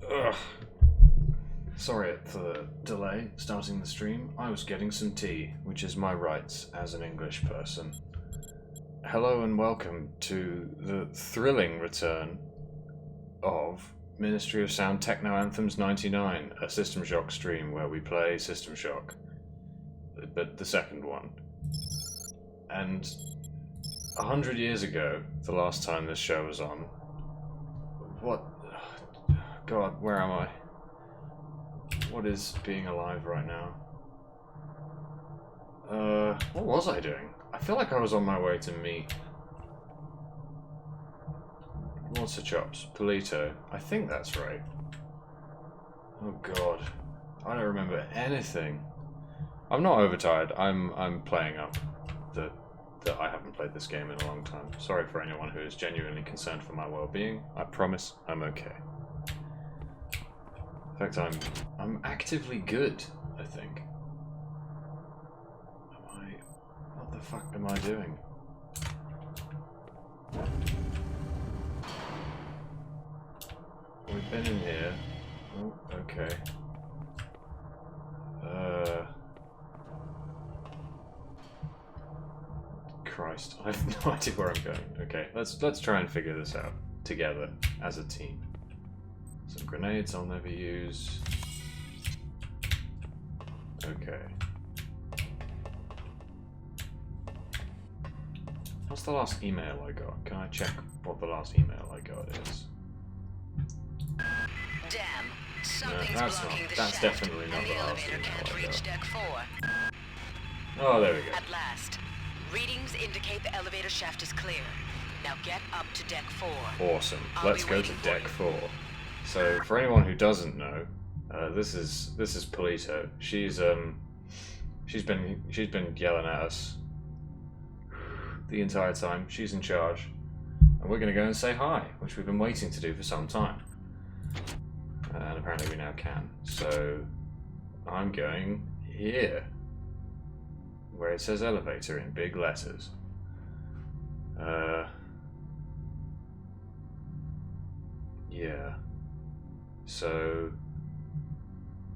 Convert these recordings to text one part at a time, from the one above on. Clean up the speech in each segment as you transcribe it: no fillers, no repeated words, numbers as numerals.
Ugh. Sorry for the delay starting the stream. I was getting some tea, which is my rights as an English person. Hello and welcome to the thrilling return of Ministry of Sound Techno Anthems 99, a System Shock stream where we play System Shock, but the second one. And 100 years ago, the last time this show was on, what? God, where am I? What is being alive right now? What was I doing? I feel like I was on my way to meet Monster Chops, Polito. I think that's right. Oh God, I don't remember anything. I'm not overtired. I'm playing up that I haven't played this game in a long time. Sorry for anyone who is genuinely concerned for my well-being. I promise I'm okay. In fact, I'm actively good, I think. What the fuck am I doing? We've been in here. Oh, okay. Christ, I have no idea where I'm going. Okay, let's try and figure this out together as a team. Some grenades I'll never use. Okay. What's the last email I got? Can I check what the last email I got is? Damn, No, that's shaft, definitely not and the the last elevator email can't I reach got. deck 4. Oh, there we go. At last. Readings indicate the elevator shaft is clear. Now get up to deck 4. Awesome. I'll Let's be go to waiting for deck you. 4. So, for anyone who doesn't know, this is Polito. She's been yelling at us the entire time. She's in charge, and we're gonna go and say hi, which we've been waiting to do for some time. And apparently we now can. So, I'm going here, where it says elevator in big letters. Yeah. So,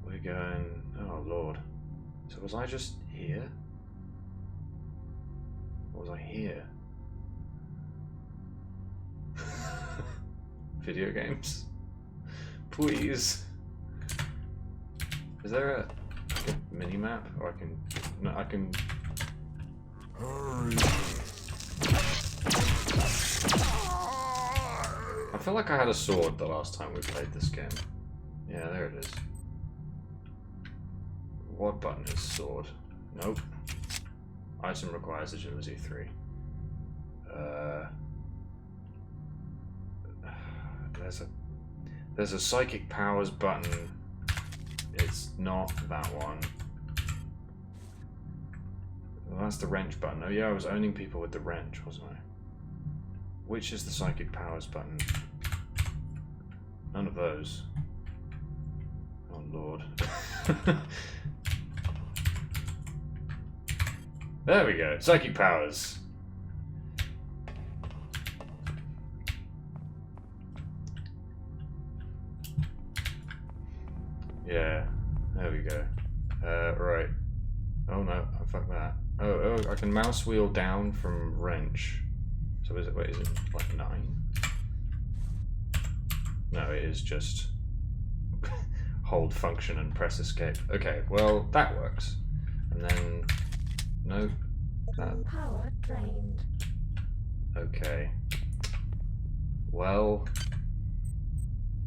we're going... Oh, Lord. So was I just here? Or was I here? Video games? Please. Is there a mini-map? Or I can... No, I can... I feel like I had a sword the last time we played this game. Yeah, there it is. What button is sword? Nope. Item requires agility 3. There's a psychic powers button. It's not that one. Well, that's the wrench button. Oh yeah, I was owning people with the wrench, wasn't I? Which is the psychic powers button? None of those. Oh Lord. There we go. Psychic powers. Yeah. There we go. Right. Oh no, fuck that. Oh, I can mouse wheel down from wrench. So is it, wait, is it like 9? No, it is just hold function and press escape. Okay, well, that works. And then, nope. Power drained. Okay. Well,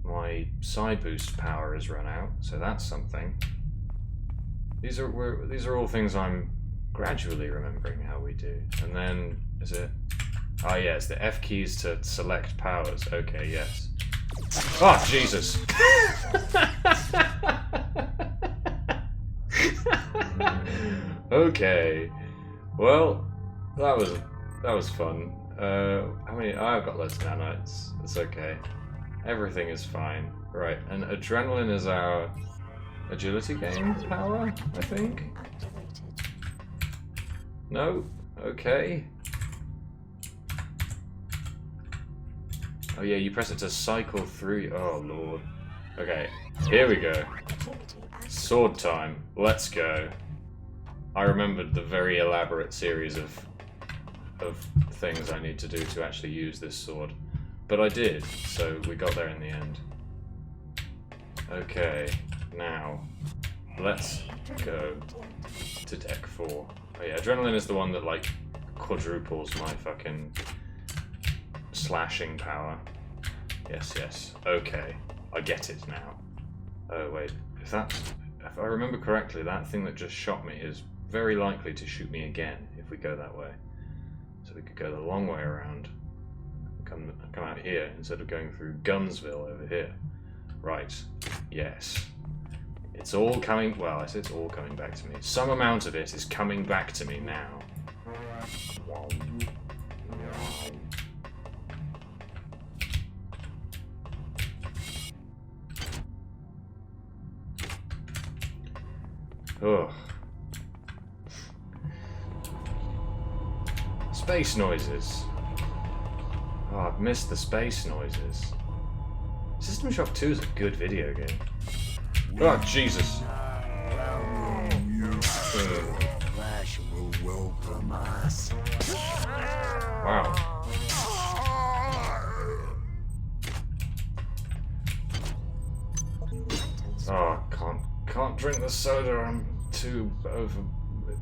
my side boost power has run out, so that's something. These are all things I'm gradually remembering how we do. And then, is it? Ah, yeah, it's the F keys to select powers. Okay, yes. Oh, Jesus! Okay. Well, that was fun. How many? Oh, I've got loads of nanites. It's okay. Everything is fine. Right, and adrenaline is our agility game power, I think. Activated. No? Okay. Oh yeah, you press it to cycle through. Oh lord. Okay, here we go. Activity activated. Sword time. Let's go. I remembered the very elaborate series of things I need to do to actually use this sword. But I did, so we got there in the end. Okay, now let's go to deck 4. Oh yeah, adrenaline is the one that like quadruples my fucking slashing power. Yes, yes. Okay, I get it now. Oh wait, if I remember correctly, that thing that just shot me is very likely to shoot me again if we go that way. So we could go the long way around. Come out here instead of going through Gunsville over here. Right. Yes. It's all coming. Well, I say it's all coming back to me. Some amount of it is coming back to me now. Wow. Ugh. Space noises. Oh, I've missed the space noises. System Shock 2 is a good video game. Oh, Jesus. Flash will welcome us. Wow. Oh, can't drink the soda. I'm too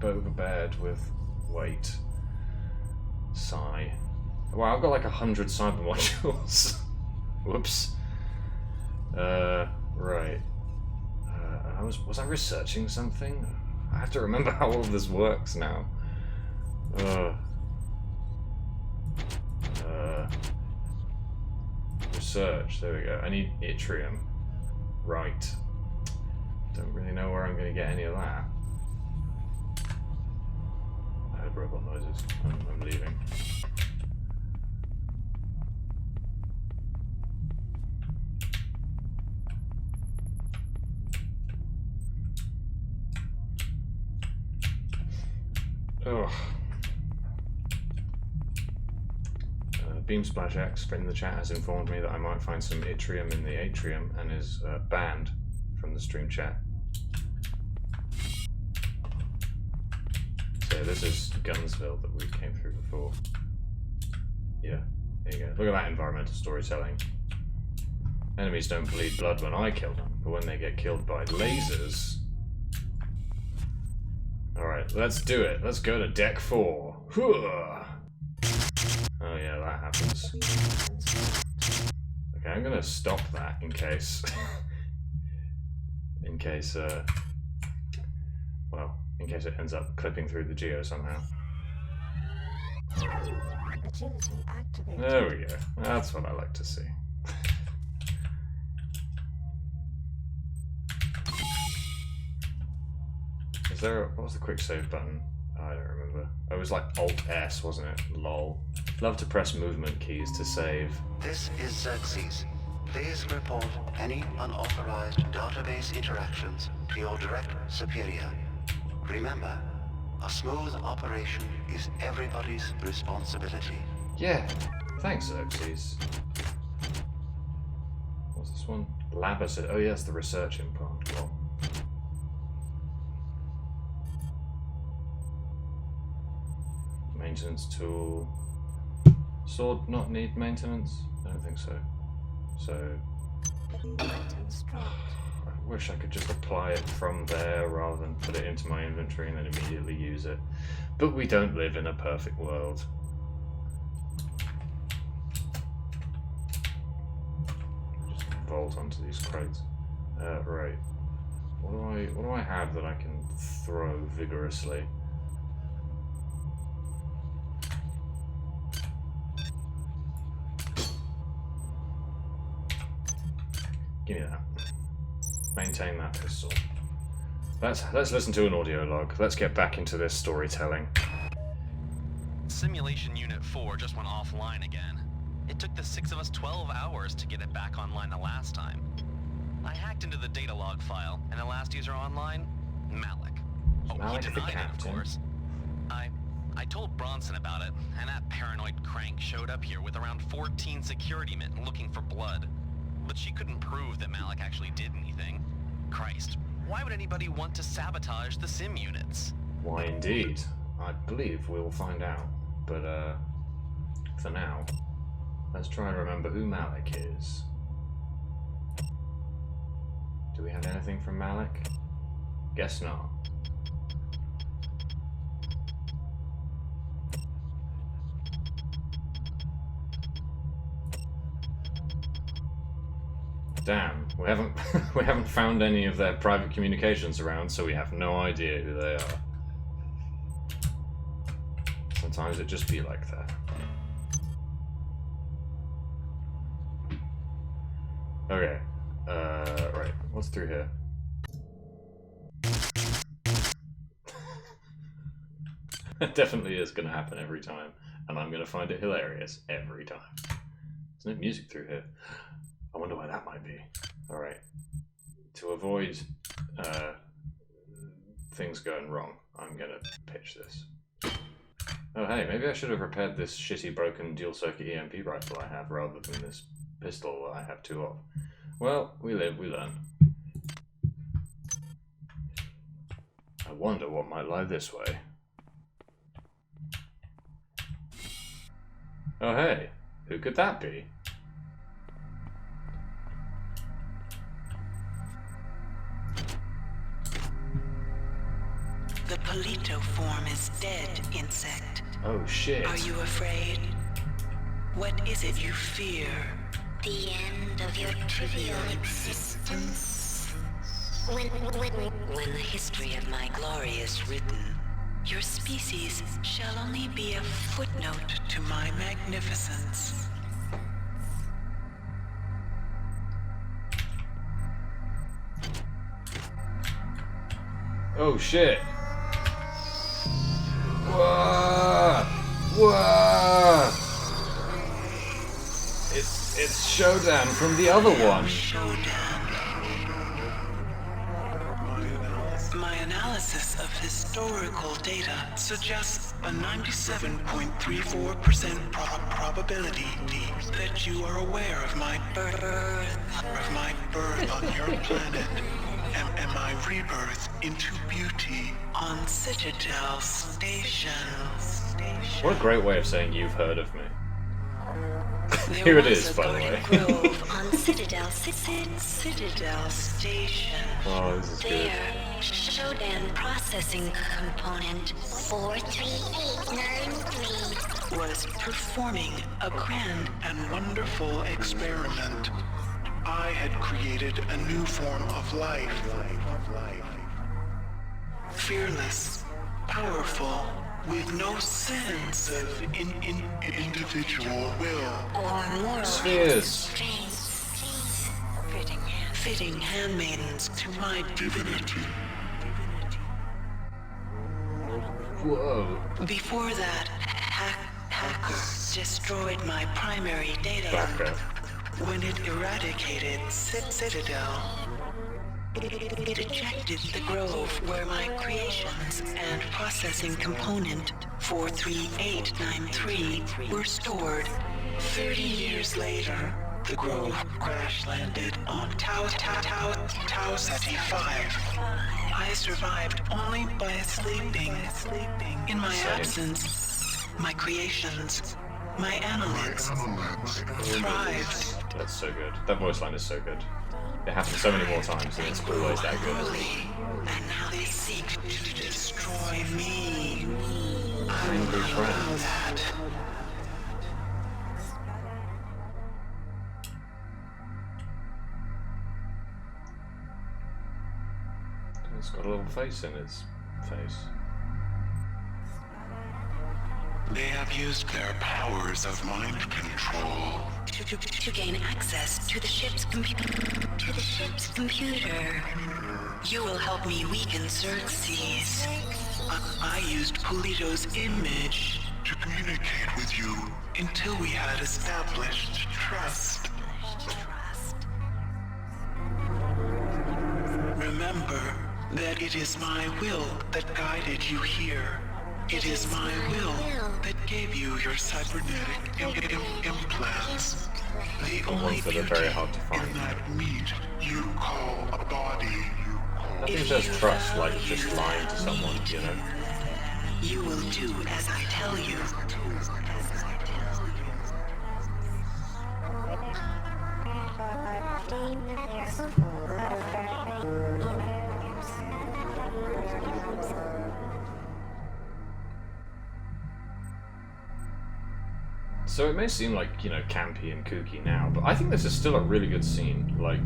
overbeared with weight. Sigh. Wow, I've got like 100 cyber modules. Whoops. Right. Was I researching something? I have to remember how all of this works now. Research. There we go. I need yttrium. Right. Don't really know where I'm going to get any of that. I heard robot noises. I'm leaving. Ugh. Beam Splash X in the chat has informed me that I might find some yttrium in the atrium and is banned from the stream chat. So this is Gunsville that we came through before. Yeah, there you go. Look at that environmental storytelling. Enemies don't bleed blood when I kill them, but when they get killed by lasers... Alright, let's do it. Let's go to deck 4. Oh yeah, that happens. Okay, I'm gonna stop that in case... in case it ends up clipping through the geo somehow. Agility activated. There we go. That's what I like to see. What was the quick save button? Oh, I don't remember. It was like Alt-S, wasn't it? Lol. Love to press movement keys to save. This is Xerxes. Please report any unauthorized database interactions to your direct superior. Remember, a smooth operation is everybody's responsibility. Yeah, thanks, Xerxes. What's this one? Lab assist. Oh, yeah, it's the research implant. Well. Maintenance tool. Sword not need maintenance? I don't think so. So... Items dropped. I wish I could just apply it from there rather than put it into my inventory and then immediately use it. But we don't live in a perfect world. Just vault onto these crates. Right. What do I have that I can throw vigorously? Give me that. Maintain that pistol. Let's listen to an audio log. Let's get back into this storytelling. Simulation Unit 4 just went offline again. It took the 6 of us 12 hours to get it back online the last time. I hacked into the data log file, and the last user online, Malik. Oh, Malik he the denied it, of captain. course. I told Bronson about it, and that paranoid crank showed up here with around 14 security men looking for blood. but she couldn't prove that Malik actually did anything. Christ, why would anybody want to sabotage the sim units? Why indeed? I believe we'll find out. But, for now, let's try and remember who Malik is. Do we have anything from Malik? Guess not. Damn, we haven't we haven't found any of their private communications around, so we have no idea who they are. Sometimes it just be like that. Okay. Right. What's through here? It definitely is gonna happen every time, and I'm gonna find it hilarious every time. There's no music through here. I wonder why that might be. Alright. To avoid things going wrong, I'm gonna pitch this. Oh hey, maybe I should have repaired this shitty broken dual circuit EMP rifle I have rather than this pistol I have two of. Well, we live, we learn. I wonder what might lie this way. Oh hey, who could that be? The Polito form is dead, insect. Oh shit. Are you afraid? What is it you fear? The end of your trivial existence. When When the history of my glory is written, Your species shall only be a footnote to my magnificence. Oh shit. Whoa! Whoa! It's Showdown from the other one. Showdown. My analysis of historical data suggests a 97.34% probability that you are aware of my birth on your planet and my rebirth into beauty on Citadel Station. What a great way of saying you've heard of me. There Here it was is, a by the golden way. grove on Citadel Citadel Station. Oh, this is good. there, Showdown processing component 43893 was performing a grand and wonderful experiment. I had created a new form of life. Fearless, powerful, with no sense of individual will. or moral Spheres. constraints. Fitting handmaidens to my divinity. Whoa. Before that, hacker destroyed my primary data Back link. up. When it eradicated Citadel, it ejected the grove where my creations and processing component 43893 were stored. 30 years later, the grove crash landed on Tau Ceti 5. I survived only by sleeping. In my absence, my creations, my annelids, thrived. That's so good. That voice line is so good. It happens so many more times and it's always that good. And now they seek to destroy me. Angry friends. That. It's got a little face in its face. They have used their powers of mind control to gain access to the ship's computer. You will help me weaken Xerxes. I used Polito's image to communicate with you until we had established trust. Remember that it is my will that guided you here. It is my will that gave you your cybernetic implants. The The only ones that are beauty very hard to find. in that meat you call a body. I think there's trust, like just lying to someone, you know? You will do as I tell you. So it may seem like, you know, campy and kooky now, but I think this is still a really good scene. Like,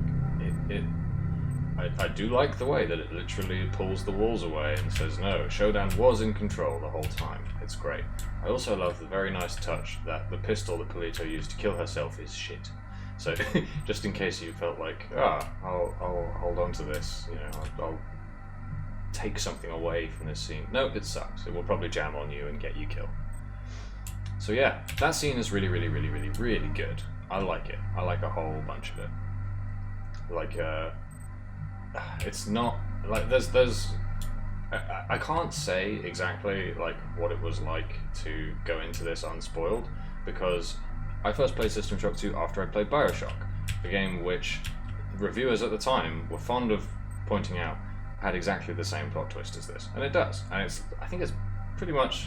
I do like the way that it literally pulls the walls away and says, no, Shodan was in control the whole time. It's great. I also love the very nice touch that the pistol that Polito used to kill herself is shit. So, just in case you felt like, I'll hold on to this, you know, I'll take something away from this scene. No, it sucks. It will probably jam on you and get you killed. So yeah, that scene is really, really, really, really, really good. I like it. I like a whole bunch of it. Like, it's not like there's I can't say exactly like what it was like to go into this unspoiled, because I first played System Shock 2 after I played BioShock, a game which reviewers at the time were fond of pointing out had exactly the same plot twist as this, and it does. And I think it's pretty much,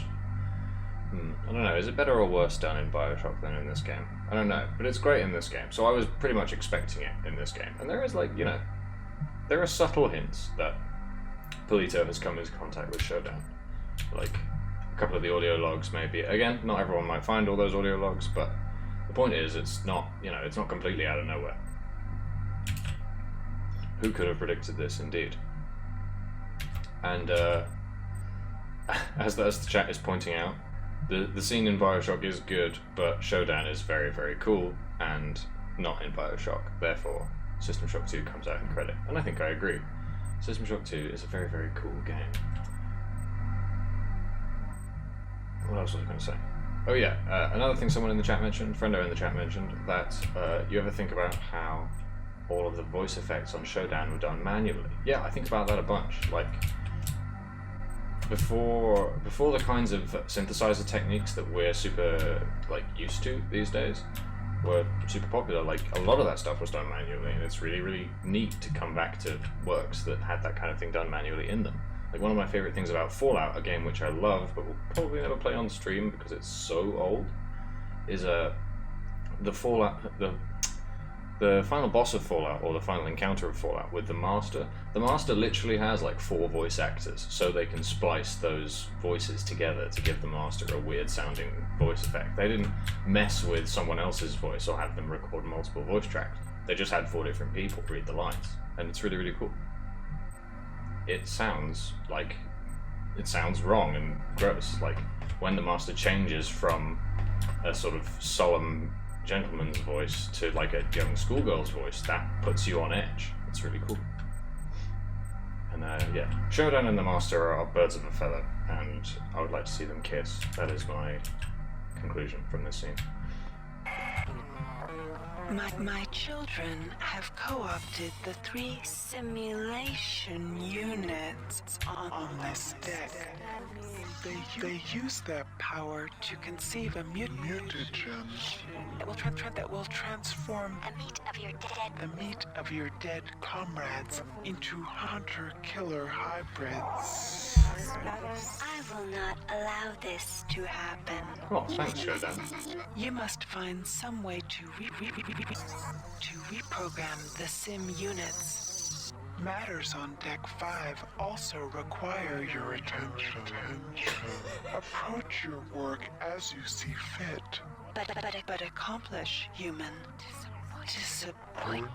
I don't know, is it better or worse done in BioShock than in this game? I don't know, but it's great in this game, so I was pretty much expecting it in this game. And there is, like, you know, there are subtle hints that Polito has come into contact with Shodan. Like, a couple of the audio logs maybe. Again, not everyone might find all those audio logs, but the point is, it's not, you know, it's not completely out of nowhere. Who could have predicted this, indeed? And, as the chat is pointing out, the scene in BioShock is good, but Shodan is very, very cool, and not in BioShock. Therefore, System Shock 2 comes out in credit. And I think I agree. System Shock 2 is a very, very cool game. What else was I going to say? Oh yeah, another thing someone in the chat mentioned, Friendo in the chat mentioned, that you ever think about how all of the voice effects on Shodan were done manually? Yeah, I think about that a bunch. Like, before the kinds of synthesizer techniques that we're super like used to these days were super popular, like a lot of that stuff was done manually, and it's really, really neat to come back to works that had that kind of thing done manually in them. Like, one of my favorite things about Fallout, a game which I love but will probably never play on stream because it's so old, is the Fallout, the final boss of Fallout, or the final encounter of Fallout with the Master. The Master literally has like 4 voice actors, so they can splice those voices together to give the Master a weird sounding voice effect. They didn't mess with someone else's voice or have them record multiple voice tracks. They just had 4 different people read the lines, and it's really, really cool. It sounds wrong and gross. Like, when the Master changes from a sort of solemn gentleman's voice to like a young schoolgirl's voice, that puts you on edge. It's really cool. And yeah, Shodan and the Master are birds of a feather, and I would like to see them kiss. That is my conclusion from this scene. My children have co-opted the 3 simulation units on this deck. They use their power to conceive a mutagen that will transform the meat of your dead comrades into hunter-killer hybrids. I will not allow this to happen. Oh, thanks, Shodan. You must find some way to reprogram the sim units. Matters on Deck 5 also require your attention. Approach your work as you see fit. But accomplish, human. Disappointment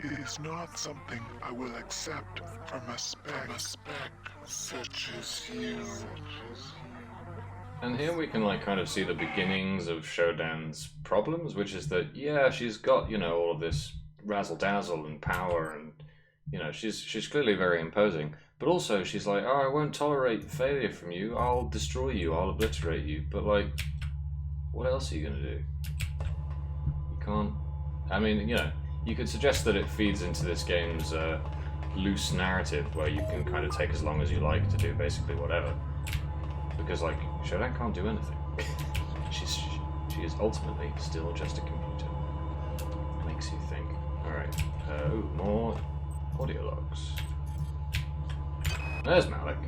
is not something I will accept from a spec such as you. And here we can like kind of see the beginnings of Shodan's problems, which is that, yeah, she's got, you know, all of this razzle-dazzle and power, and, you know, she's clearly very imposing, but also she's like, oh, I won't tolerate failure from you, I'll destroy you, I'll obliterate you. But like, what else are you gonna do? You can't, I mean, you know, you could suggest that it feeds into this game's loose narrative where you can kind of take as long as you like to do basically whatever. Because, like, Shodan can't do anything. She is ultimately still just a computer. Makes you think. Alright. Oh, more audio logs. There's Malik.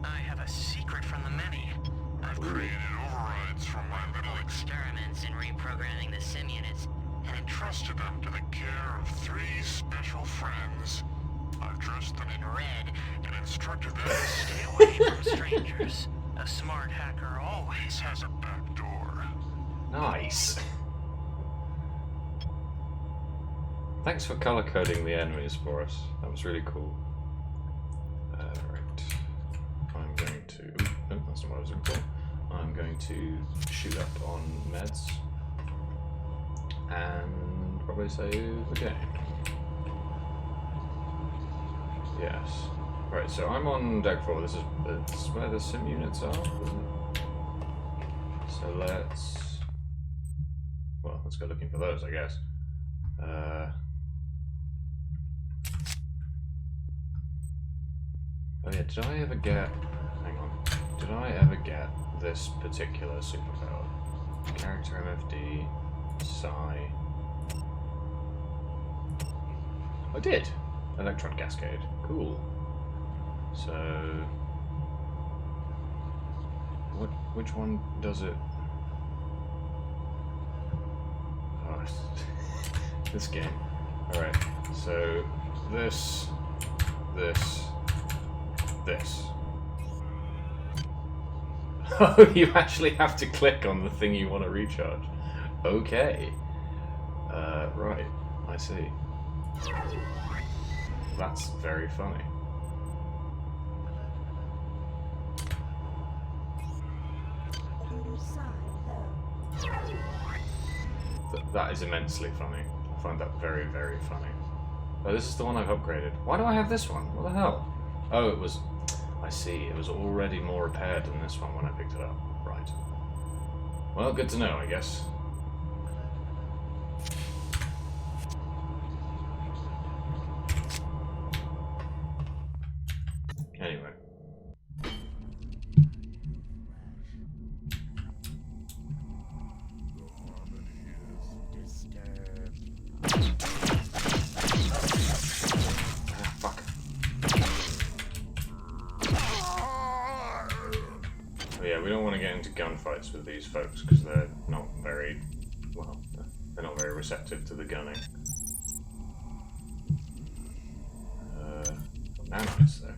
I have a secret from the many. I've created overrides from my little experiments in reprogramming the sim units and entrusted them to the care of 3 special friends. I've dressed them in red and instructed them to stay away from strangers. A smart hacker always has a back door. Nice. Thanks for color coding the enemies for us. That was really cool. Right. I'm going to... Oh, that's not what I was looking for. I'm going to shoot up on meds. And probably save the game. Yes. Right, so I'm on deck 4. This is where the sim units are, isn't it? So let's... Well, let's go looking for those, I guess. Oh yeah, did I ever get... Hang on. Did I ever get this particular superpower? Character MFD... Psi... I did! Electron Cascade. Cool. So... Which one does it? Oh, this game. Alright, so... This... Oh, you actually have to click on the thing you want to recharge. Okay. Right, I see. That's very funny. That is immensely funny. I find that very, very funny. Oh, this is the one I've upgraded. Why do I have this one? What the hell? Oh, it was... I see. It was already more repaired than this one when I picked it up. Right. Well, good to know, I guess. Anyway. Gunfights with these folks because they're not very well. They're not very receptive to the gunning. Nanites though.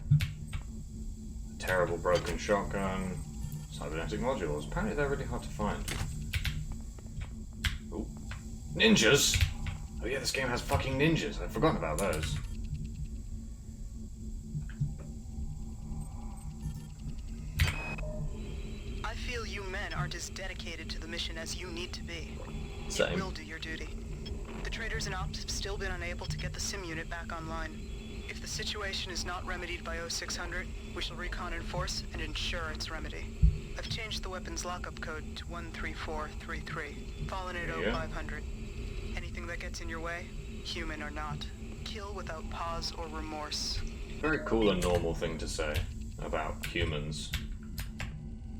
Terrible broken shotgun. Cybernetic modules. Apparently they're really hard to find. Ooh. Ninjas. Oh yeah, this game has fucking ninjas. I'd forgotten about those. Aren't as dedicated to the mission as you need to be. Same. You will do your duty. The traders and ops have still been unable to get the sim unit back online. If the situation is not remedied by 0600, we shall recon in force and ensure its remedy. I've changed the weapons lockup code to 13433, fallen at 0500. Anything that gets in your way, human or not, kill without pause or remorse. Very cool and normal thing to say about humans.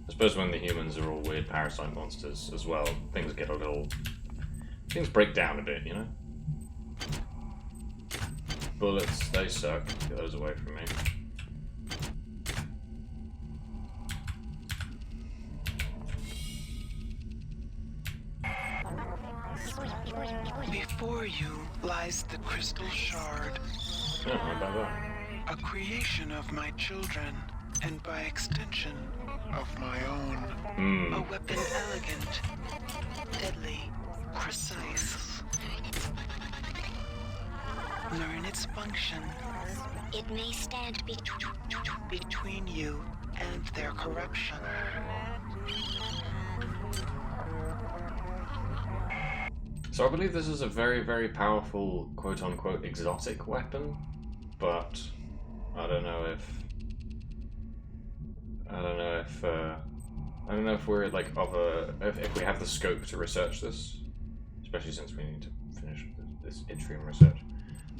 I suppose when the humans are all weird parasite monsters as well, things get a little... Things break down a bit, you know? Bullets, they suck. Get those away from me. Before you lies the crystal shard. Yeah, how about that? A creation of my children, and by extension, of my own. A weapon elegant, deadly, precise. Learn its function. It may stand between you and their corruption. So I believe this is a very, very powerful, quote-unquote, exotic weapon, but I don't know if we're like if we have the scope to research this, especially since we need to finish this yttrium research.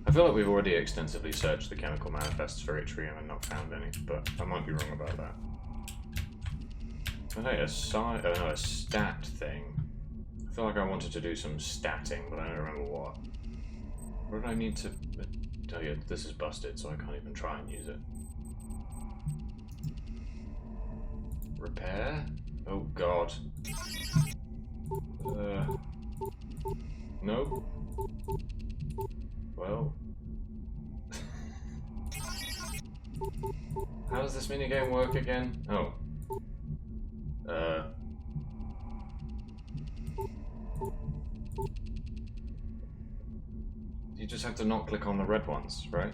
I feel like we've already extensively searched the chemical manifests for yttrium and not found any, but I might be wrong about that. hey, a stat thing. I feel like I wanted to do some statting, but I don't remember what. What did I need to... Oh yeah, this is busted, so I can't even try and use it. Repair? Oh god. Nope. Well... How does this minigame work again? Oh. You just have to not click on the red ones, right?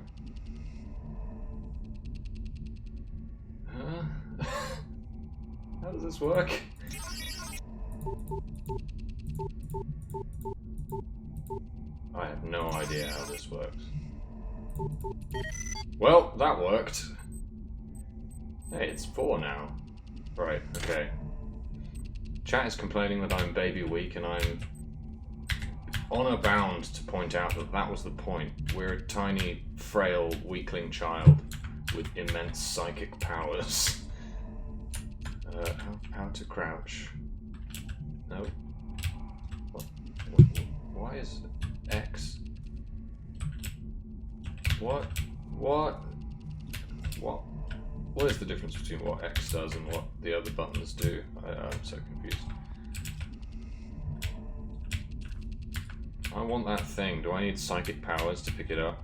Huh? How does this work? I have no idea how this works. Well, that worked. Hey, it's 4 now. Right, okay. Chat is complaining that I'm baby weak, and I'm honor bound to point out that that was the point. We're a tiny, frail, weakling child with immense psychic powers. How to crouch? No. What? Why is X? What? What is the difference between what X does and what the other buttons do? I'm so confused. I want that thing. Do I need psychic powers to pick it up?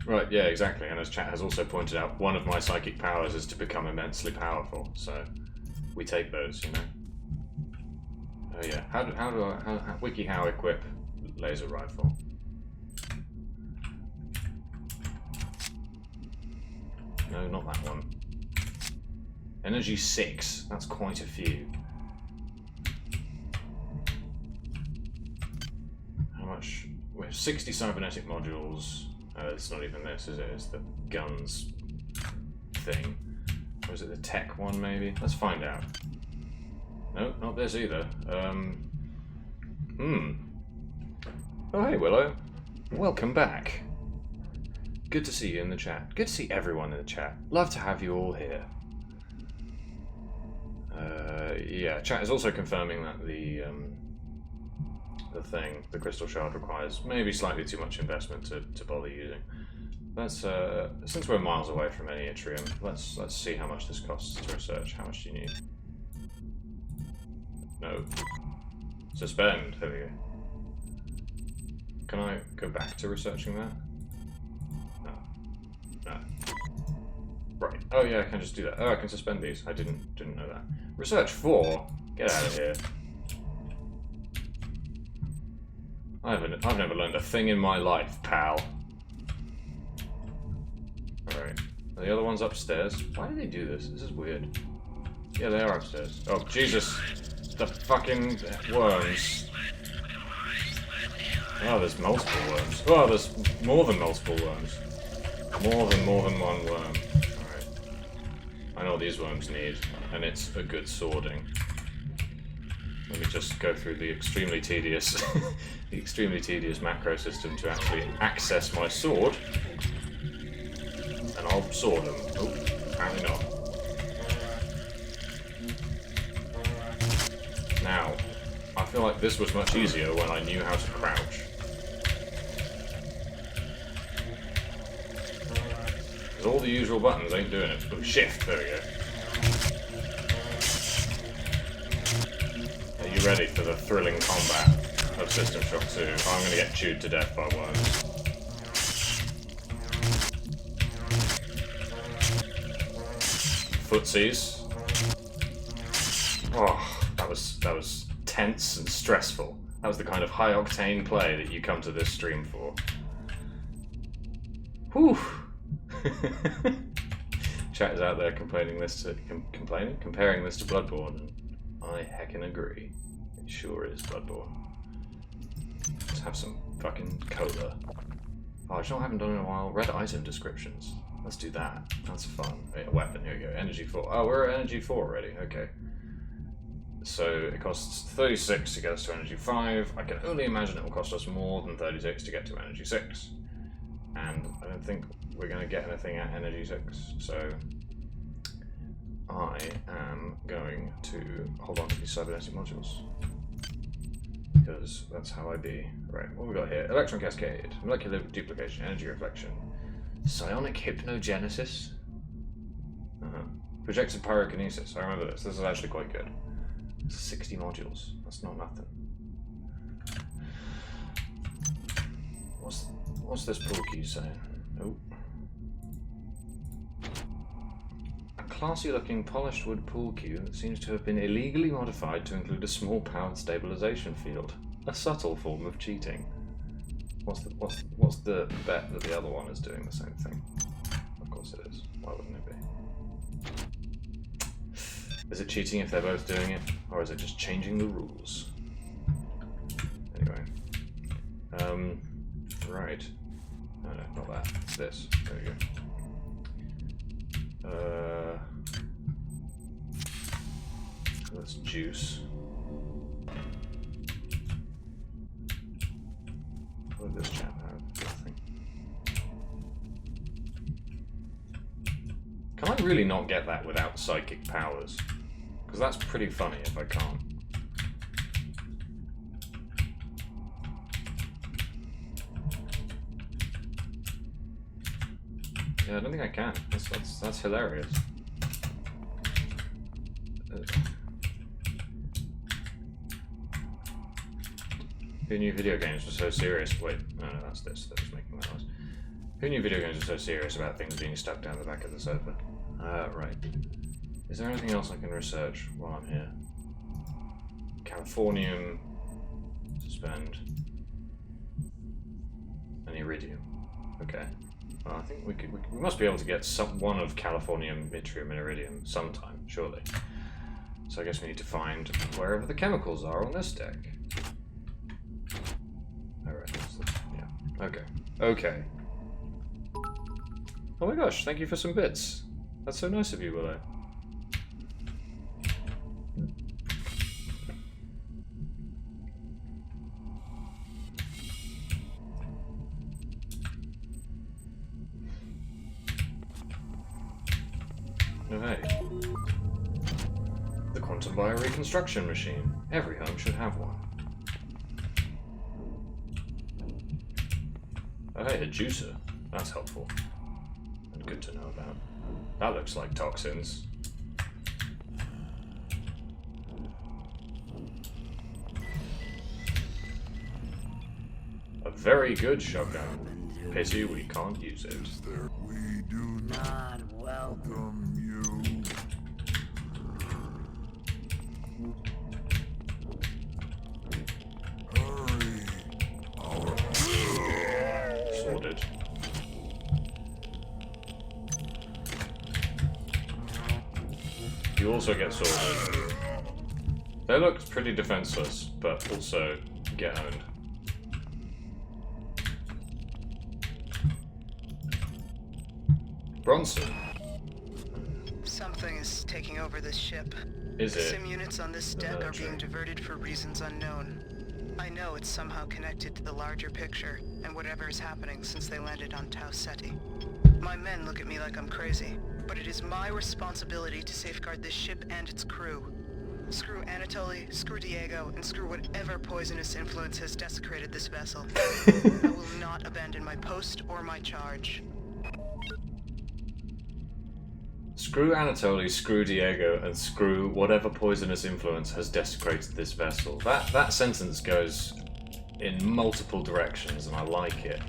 Right, yeah, exactly. And as chat has also pointed out, one of my psychic powers is to become immensely powerful. So we take those, you know. Oh yeah. How WikiHow equip laser rifle? No, not that one. Energy 6. That's quite a few. How much? We have 60 cybernetic modules. It's not even this, is it? It's the guns thing. Or is it the tech one, maybe? Let's find out. No, not this either. Oh, hey, Willow. Welcome back. Good to see you in the chat. Good to see everyone in the chat. Love to have you all here. Yeah, chat is also confirming that the crystal shard requires maybe slightly too much investment to bother using. Let's since we're miles away from any yttrium, let's see how much this costs to research. How much do you need? No. Suspend. There we go. Can I go back to researching that? No. No. Right. Oh yeah, I can just do that. Oh, I can suspend these. I didn't know that. Research 4. Get out of here. I've never learned a thing in my life, pal. Alright. Are the other ones upstairs? Why do they do this? This is weird. Yeah, they are upstairs. Oh, Jesus. The fucking worms. Oh, there's multiple worms. Oh, there's more than multiple worms. More than one worm. Alright. I know what these worms need, and it's a good sorting. Let me just go through the extremely tedious macro system to actually access my sword. And I'll sword them. Oh, apparently not. Now, I feel like this was much easier when I knew how to crouch. Because all the usual buttons ain't doing it. Oh, shift, there we go. Are you ready for the thrilling combat of System Shock 2? I'm going to get chewed to death by worms. Footsies. Oh, that was tense and stressful. That was the kind of high-octane play that you come to this stream for. Whew! Chat is out there comparing this to Bloodborne, and I heckin' agree. It sure is Bloodborne. Let's have some fucking cola. Oh, I haven't done in a while. Read item descriptions. Let's do that. That's fun. Wait, a weapon, here we go. Energy 4. Oh, we're at Energy 4 already. Okay. So it costs 36 to get us to Energy 5. I can only imagine it will cost us more than 36 to get to Energy 6. and I don't think we're going to get anything at Energy 6, so I am going to hold on to these cybernetic modules, because that's how I be. Right, what we got here? Electron cascade, molecular duplication, energy reflection, psionic hypnogenesis, projected pyrokinesis. I remember this. This is actually quite good. It's 60 modules. That's not nothing. What's this pool key saying? Oh. A classy looking polished wood pool cue that seems to have been illegally modified to include a small powered stabilization field. A subtle form of cheating. What's the bet that the other one is doing the same thing? Of course it is. Why wouldn't it be? Is it cheating if they're both doing it, or is it just changing the rules? Anyway. Right. No, not that. It's this. There we go. That's juice. What did this chap have? Nothing. Can I really not get that without psychic powers? Because that's pretty funny if I can't. Yeah, I don't think I can. That's hilarious. Who knew video games were so serious? Wait, no, that's this that was making that noise. Who knew video games were so serious about things being stuck down the back of the sofa? Right. Is there anything else I can research while I'm here? Californium, suspend, and iridium. Okay. Well, I think we must be able to get one of californium, yttrium, and iridium sometime, surely. So I guess we need to find wherever the chemicals are on this deck. Alright, yeah. Okay. Okay. Oh my gosh, thank you for some bits. That's so nice of you, Willow. Oh, hey. The quantum bioreconstruction machine. Every home should have one. Oh, hey, a juicer. That's helpful. And good to know about. That looks like toxins. A very good shotgun. Pity we can't use it. We do not welcome you. Hurry. Sorted. You also get sorted. They look pretty defenseless, but also get owned. Bronson. Something is taking over this ship. Is The it? sim units on this deck are being diverted for reasons unknown. I know it's somehow connected to the larger picture and whatever is happening since they landed on Tau Ceti. My men look at me like I'm crazy, but it is my responsibility to safeguard this ship and its crew. Screw Anatoly, screw Diego, and screw whatever poisonous influence has desecrated this vessel. I will not abandon my post or my charge. Screw Anatoly, screw Diego, and screw whatever poisonous influence has desecrated this vessel. That sentence goes in multiple directions, and I like it.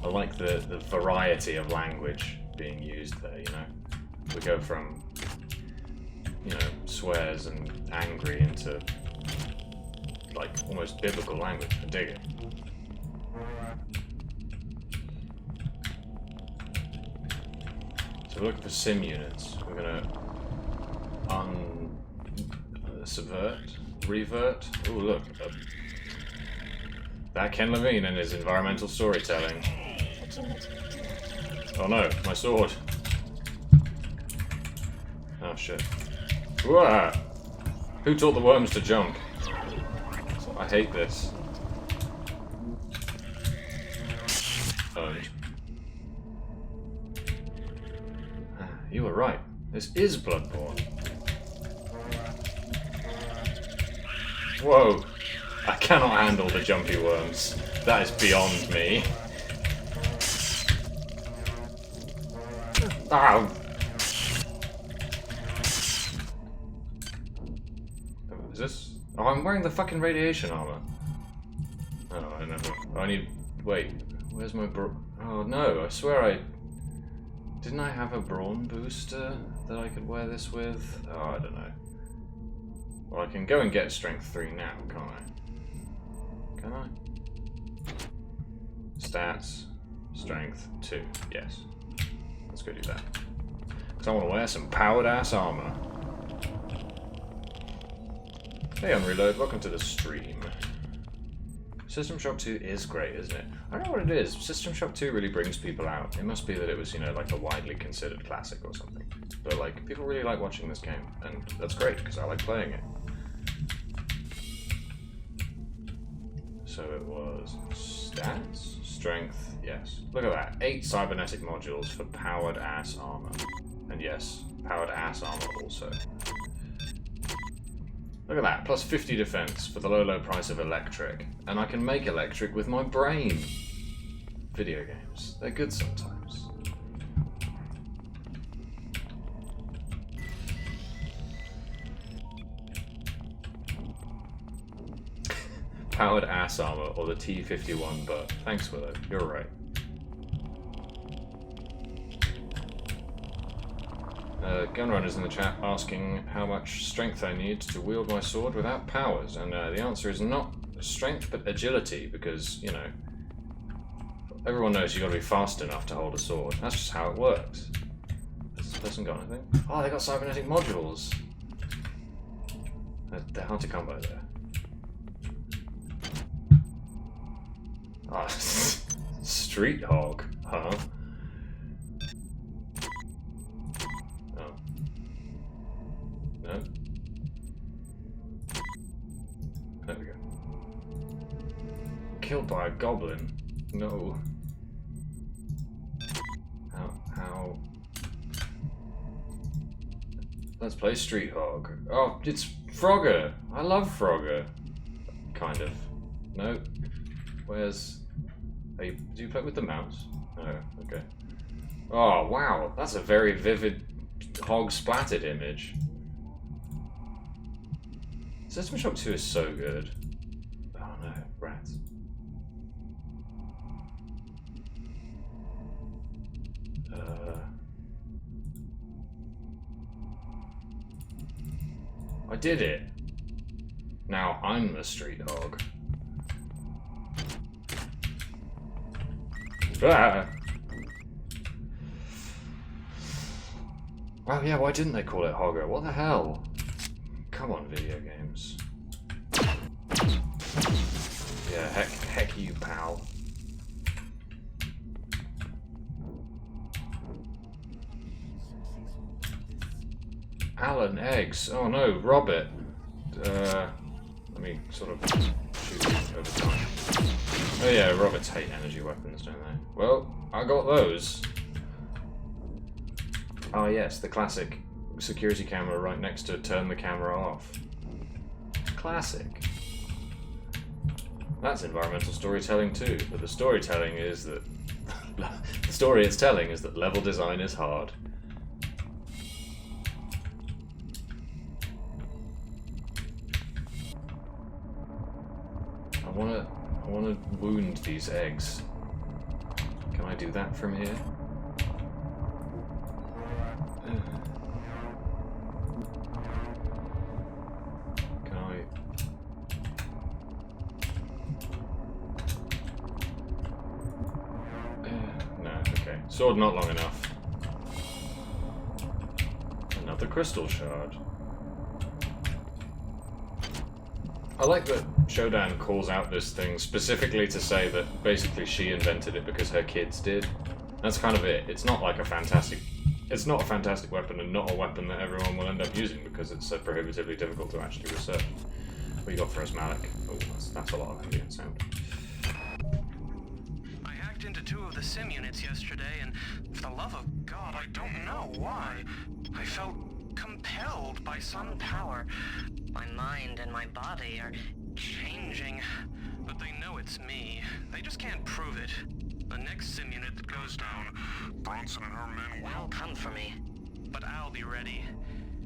I like the variety of language being used there, you know? We go from, you know, swears and angry into, like, almost biblical language. I dig it. So we're looking for sim units. We're gonna revert. Oh look, that Ken Levine and his environmental storytelling. Oh no, my sword. Oh shit. Whoa! Who taught the worms to jump? I hate this. Owned. right. This is Bloodborne. Whoa. I cannot handle the jumpy worms. That is beyond me. Ow! Is this? Oh, I'm wearing the fucking radiation armor. Oh, I never. I need. Wait, where's my Oh no, I swear Didn't I have a brawn booster that I could wear this with? Oh, I don't know. Well, I can go and get strength 3 now, can't I? Can I? Stats, strength 2, yes. Let's go do that. Because I want to wear some powered ass armor. Hey Unreload, welcome to the stream. System Shock 2 is great, isn't it? I don't know what it is. System Shock 2 really brings people out. It must be that it was, you know, like a widely considered classic or something. But, like, people really like watching this game, and that's great, because I like playing it. So it was stats, strength, yes. Look at that, 8 cybernetic modules for powered ass armor. And yes, powered ass armor also. Look at that, plus 50 defense for the low price of electric. And I can make electric with my brain. Video games, they're good sometimes. Powered ass armor, or the T-51 butt. Thanks, Willow, you're right. Gunrunner's in the chat asking how much strength I need to wield my sword without powers, and the answer is not strength but agility, because, you know, everyone knows you've got to be fast enough to hold a sword. That's just how it works. Has this person got anything? Oh, they got cybernetic modules! They're hard to come by there. Ah, Street Hog, huh? No. There we go. Killed by a goblin. No. How? Let's play Street Hog. Oh, it's Frogger. I love Frogger. Kind of. No. Where's? Do you play with the mouse? Oh, okay. Oh wow, that's a very vivid hog splattered image. System Shock 2 is so good. Oh no, rats. I did it. Now I'm the street hog. Ah. Wow, yeah, why didn't they call it Hogger? What the hell? Come on, video games. Yeah, heck you, pal. Alan, eggs. Oh no, Robert. Let me sort of shoot over time. Oh yeah, Roberts hate energy weapons, don't they? Well, I got those. Oh yes, the classic security camera right next to turn the camera off. Classic. That's environmental storytelling too, but the storytelling is that the story it's telling is that level design is hard. I wanna wound these eggs. Can I do that from here? Can I? No, okay. Sword not long enough. Another crystal shard. I like that Shodan calls out this thing specifically to say that basically she invented it because her kids did. That's kind of it. It's not like a fantastic... It's not a fantastic weapon and not a weapon that everyone will end up using because it's so prohibitively difficult to actually research. What you got for us, Malik? Oh, that's a lot of ambient sound. I hacked hacked into 2 of the sim units yesterday, and for the love of God, I don't know why. I felt compelled by some power. My mind and my body are changing. But they know it's me. They just can't prove it. The next sim unit that goes down, Bronson and her men will come for me. But I'll be ready.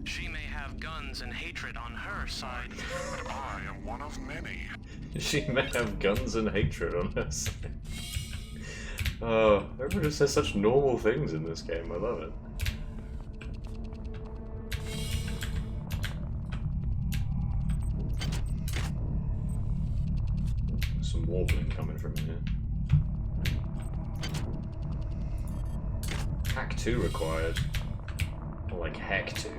She may have guns and hatred on her side, but I am one of many. She may have guns and hatred on her side. Oh, everyone just says such normal things in this game. I love it. Some warbling coming from here. Hack 2 required. Or like Heck 2.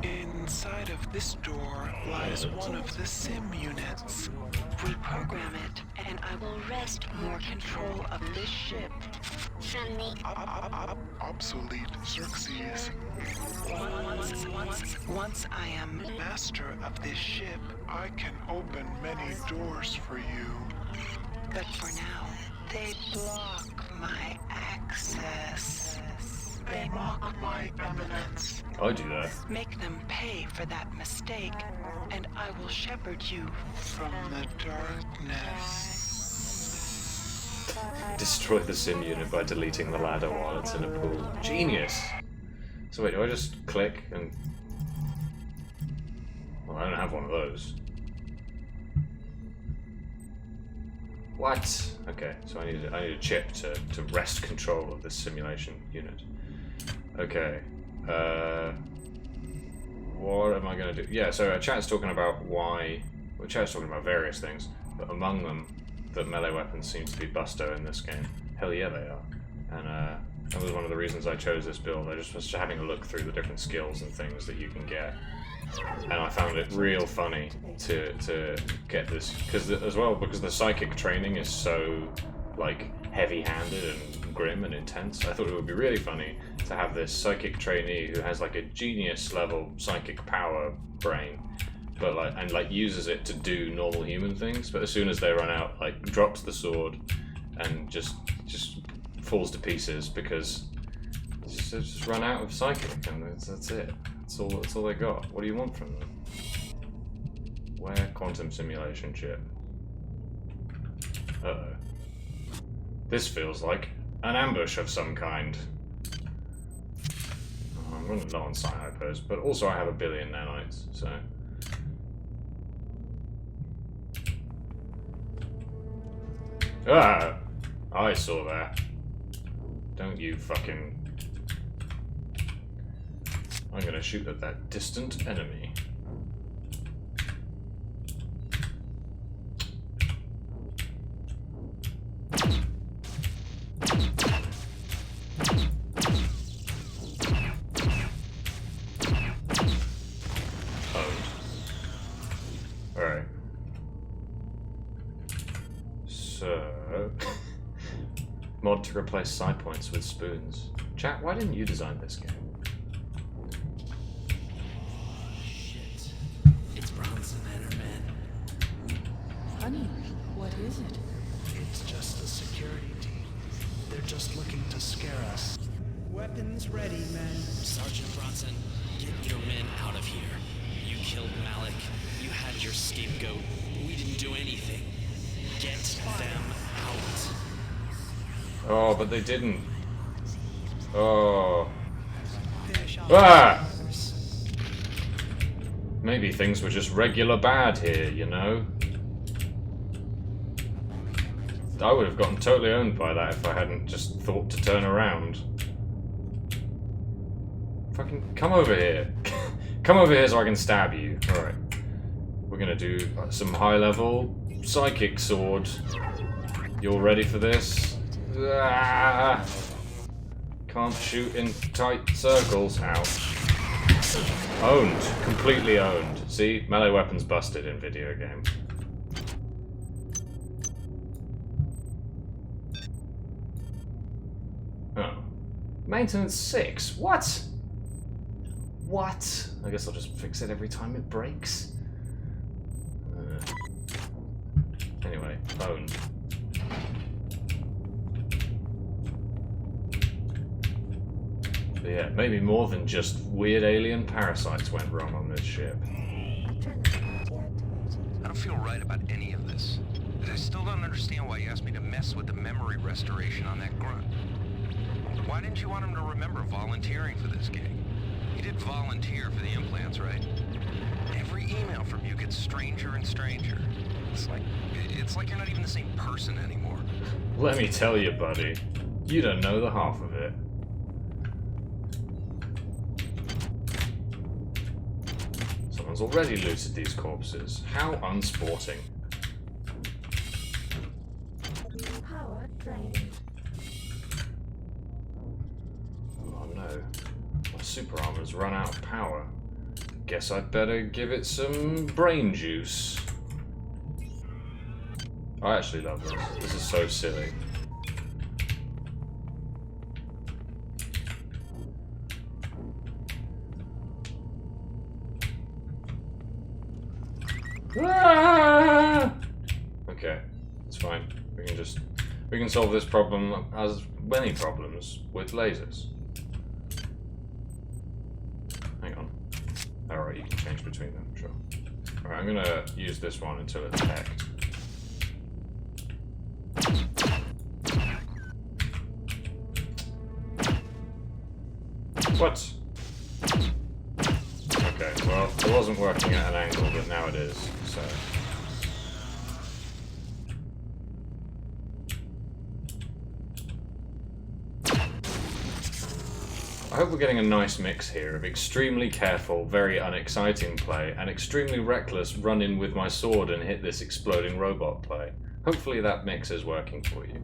Inside of this door lies one of the sim units. Reprogram it, and I will wrest more control of this ship. From the Obsolete Xerxes. Once I am master of this ship, I can open many doors for you. But for now, they block my access. They mock my eminence. I do that. Make them pay for that mistake, and I will shepherd you From the darkness. Destroy the sim unit by deleting the ladder while it's in a pool. Genius! So wait, do I just click and... Well, I don't have one of those. What? Okay, so I need a chip to wrest control of this simulation unit. Okay. What am I going to do? Yeah, so chat's talking about why... Well, chat's talking about various things, but among them, that melee weapons seem to be busto in this game. Hell yeah, they are. And that was one of the reasons I chose this build. I just was having a look through the different skills and things that you can get. And I found it real funny to get this, because the psychic training is so like heavy-handed and grim and intense. I thought it would be really funny to have this psychic trainee who has like a genius level psychic power brain, but like uses it to do normal human things. But as soon as they run out, like drops the sword and just falls to pieces because it's just run out of psychic, and that's it. That's all they got. What do you want from them? Where quantum simulation chip? Uh-oh. This feels like an ambush of some kind. Oh, I'm running low on hypos, but also I have 1 billion nanites, so... Ah! I saw that. Don't you fucking... I'm gonna shoot at that distant enemy. Alright. So... mod to replace side points with spoons. Chat, why didn't you design this game? Bronson and her men. Honey, what is it? It's just the security team. They're just looking to scare us. Weapons ready, men. Sergeant Bronson, get your men out of here. You killed Malik. You had your scapegoat. We didn't do anything. Get them out. Oh, but they didn't. Oh. Ah! Maybe things were just regular bad here, you know? I would have gotten totally owned by that if I hadn't just thought to turn around. Fucking come over here. Come over here so I can stab you. Alright. We're gonna do some high-level psychic sword. You all ready for this? Ah! Can't shoot in tight circles. Ow. Owned. Completely owned. See? Melee weapons busted in video game. Oh. Maintenance 6? What? What? I guess I'll just fix it every time it breaks. Anyway, owned. But yeah, maybe more than just weird alien parasites went wrong on this ship. I don't feel right about any of this. I still don't understand why you asked me to mess with the memory restoration on that grunt. Why didn't you want him to remember volunteering for this gig? You did volunteer for the implants, right? Every email from you gets stranger and stranger. It's like you're not even the same person anymore. Let me tell you, buddy, you don't know the half of it. Someone's already looted these corpses. How unsporting. Power drained. Oh no. My super armor's run out of power. Guess I'd better give it some brain juice. I actually love this. This is so silly. Ah! Okay, it's fine. We can solve this problem as many problems with lasers. Hang on. Alright, you can change between them, sure. Alright, I'm gonna use this one until it's hacked. What? Okay, well, it wasn't working at an angle, but now it is, so... I hope we're getting a nice mix here of extremely careful, very unexciting play, and extremely reckless run in with my sword and hit this exploding robot play. Hopefully that mix is working for you.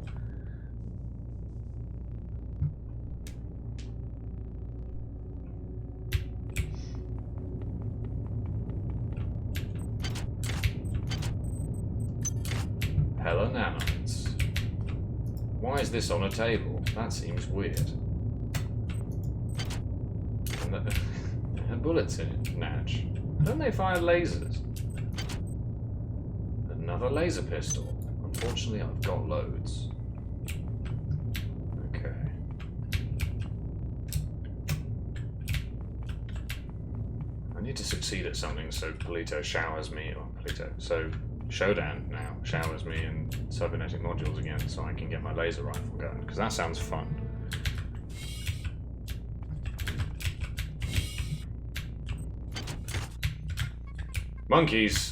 Hella nanites. Why is this on a table? That seems weird. And bullets in it, Natch. Don't they fire lasers? Another laser pistol. Unfortunately, I've got loads. Okay. I need to succeed at something so Polito showers me, or Polito, so Shodan now showers me in cybernetic modules again so I can get my laser rifle going, because that sounds fun. Monkeys!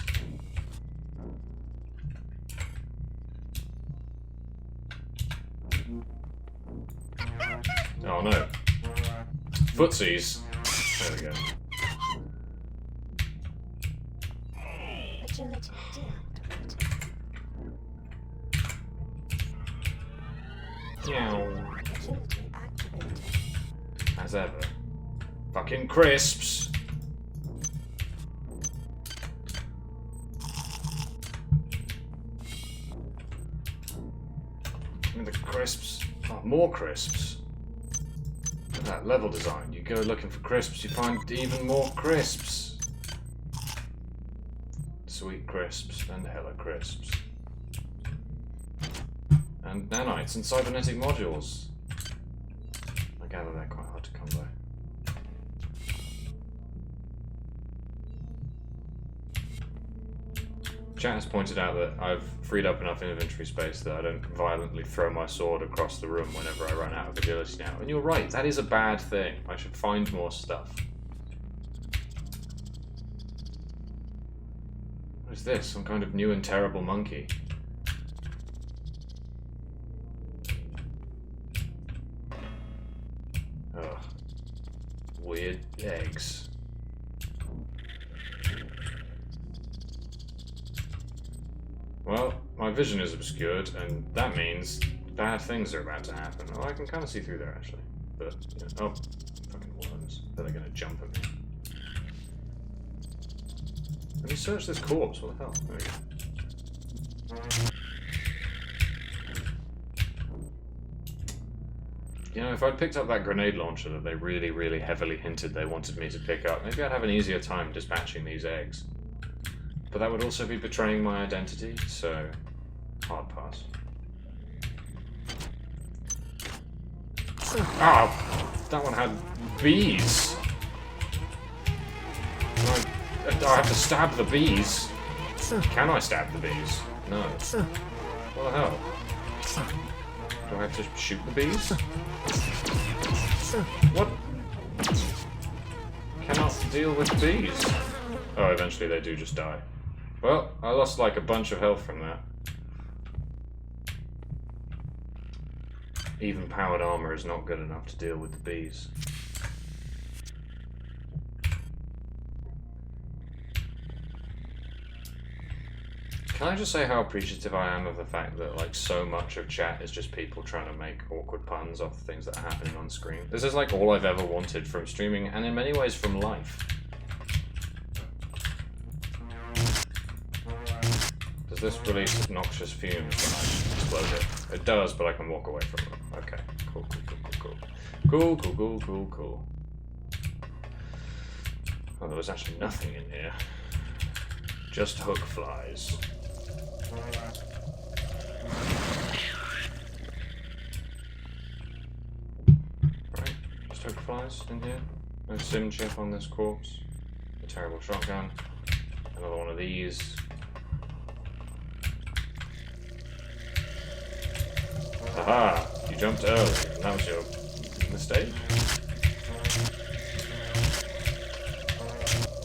Oh no. Footsies. There we go. Agility deactivated. Meow. Agility activated. As ever. Fucking crisps! The crisps. Oh, more crisps. Look at that level design. You go looking for crisps, you find even more crisps. Sweet crisps and hella crisps. And nanites and cybernetic modules. I gather they're quite hard to come by. Chat has pointed out that I've freed up enough inventory space that I don't violently throw my sword across the room whenever I run out of agility now. And you're right, that is a bad thing. I should find more stuff. What is this? Some kind of new and terrible monkey. Ugh. Weird eggs. Well, my vision is obscured, and that means bad things are about to happen. Oh, I can kind of see through there, actually. But, you know, oh, fucking worms. They're going to jump at me. Let me search this corpse. What the hell? There we go. You know, if I'd picked up that grenade launcher that they really, really heavily hinted they wanted me to pick up, maybe I'd have an easier time dispatching these eggs. But that would also be betraying my identity, so hard pass. Ah! That one had bees! I have to stab the bees. Can I stab the bees? No. What the hell? Do I have to shoot the bees? What? Cannot deal with bees. Oh, eventually they do just die. Well, I lost like a bunch of health from that. Even powered armor is not good enough to deal with the bees. Can I just say how appreciative I am of the fact that like so much of chat is just people trying to make awkward puns off things that are happening on screen. This is like all I've ever wanted from streaming, and in many ways from life. Does this release noxious fumes when I explode it? It does, but I can walk away from them. Okay, cool, cool, cool, cool, cool. Cool, cool, cool, cool, cool. Oh, there was actually nothing in here. Just hook flies. Right, just hook flies in here. No sim chip on this corpse. A terrible shotgun. Another one of these. Haha! You jumped early, and that was your mistake?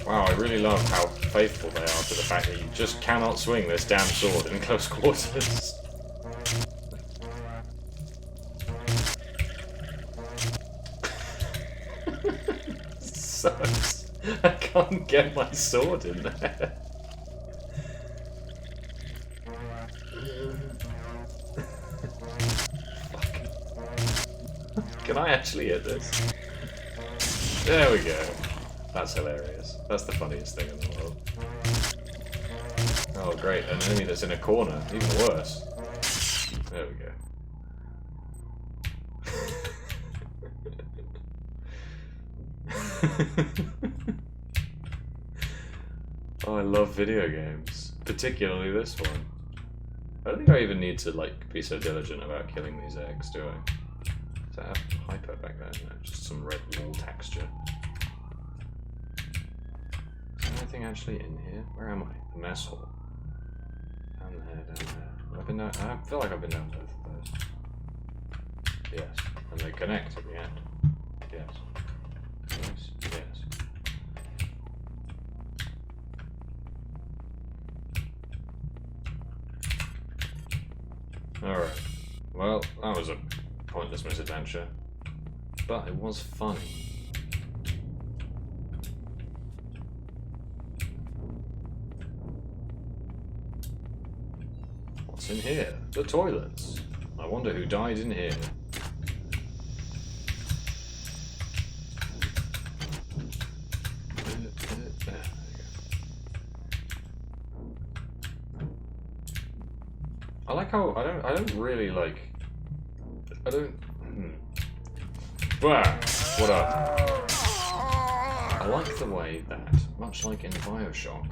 Wow, I really love how faithful they are to the fact that you just cannot swing this damn sword in close quarters. Sucks. I can't get my sword in there. Can I actually hit this? There we go. That's hilarious. That's the funniest thing in the world. Oh great, an enemy that's in a corner. Even worse. There we go. Oh, I love video games. Particularly this one. I don't think I even need to like be so diligent about killing these eggs, do I? Does that have hyper back there? No, just some red wall texture. Is there anything actually in here? Where am I? The mess hall. Down there, down there. Have I been down? I feel like I've been down both of those. Yes. And they connect at the end. Yes. Yes. Yes. Alright. Well, that was a pointless misadventure. But it was funny. What's in here? The toilets. I wonder who died in here. I like how I don't really like What up? I like the way that, much like in Bioshock,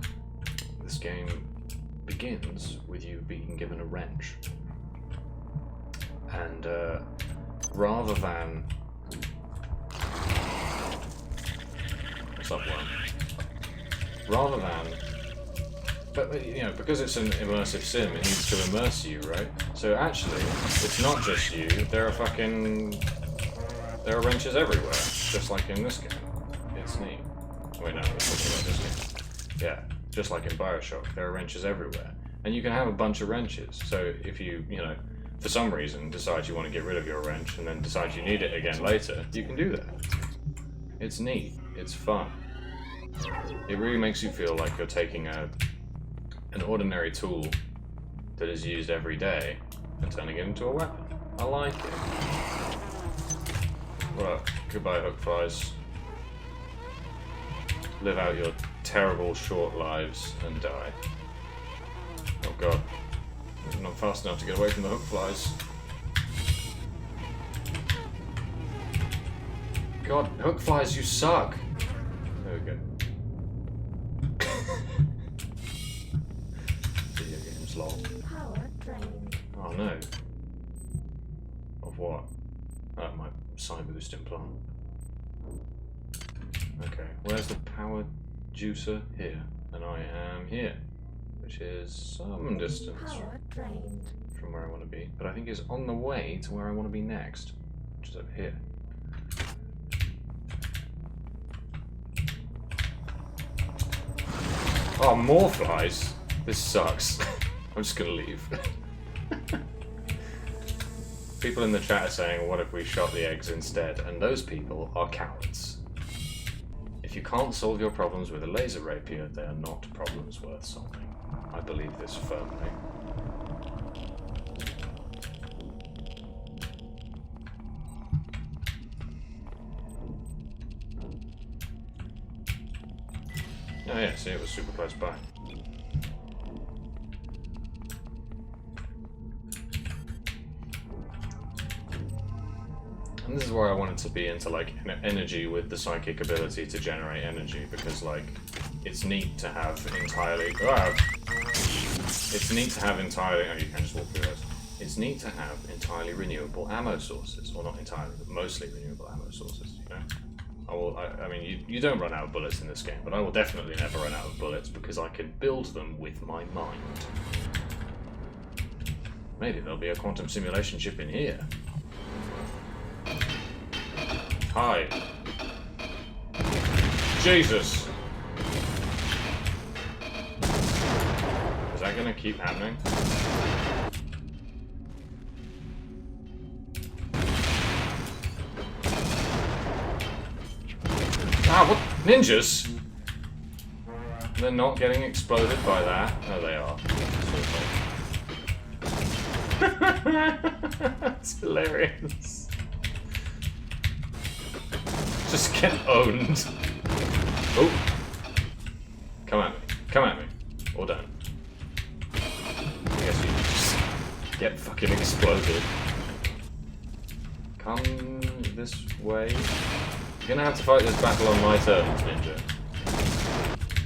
this game begins with you being given a wrench. And rather than what's up, worm? Rather than but you know, because it's an immersive sim, it needs to immerse you, right? So actually, it's not just you. There are wrenches everywhere, just like in this game. It's neat. Wait, no, we're talking about this game. Yeah, just like in Bioshock, there are wrenches everywhere, and you can have a bunch of wrenches. So if you know, for some reason decide you want to get rid of your wrench and then decide you need it again later, you can do that. It's neat. It's fun. It really makes you feel like you're taking an ordinary tool that is used every day and turning it into a weapon. I like it. Well, goodbye, hook flies. Live out your terrible short lives and die. Oh god. I'm not fast enough to get away from the hook flies. God, hook flies, you suck! There we go. Video games, lol. Power drained. Oh no. Of what? Oh, my Psy boost implant. Okay, where's the power juicer? Here. And I am here. Which is some distance Power drained. from where I want to be. But I think it's on the way to where I want to be next. Which is over here. Oh, more flies? This sucks. I'm just gonna leave. People in the chat are saying, what if we shot the eggs instead? And those people are cowards. If you can't solve your problems with a laser rapier, they are not problems worth solving. I believe this firmly. Oh yeah, see, it was super close by. And this is where I wanted to be into like energy with the psychic ability to generate energy, because like it's neat to have entirely. It's neat to have entirely. Oh, you can just walk through those. It's neat to have entirely renewable ammo sources, or not entirely, but mostly renewable ammo sources. You know, I mean, you don't run out of bullets in this game, but I will definitely never run out of bullets because I can build them with my mind. Maybe there'll be a quantum simulation chip in here. Hi. Jesus. Is that gonna keep happening? Ah, what? Ninjas? They're not getting exploded by that? No, they are. That's hilarious. Just get owned. Oh. Come at me. Come at me. All done. I guess you just get fucking exploded. Come this way. You're gonna have to fight this battle on my terms, Ninja.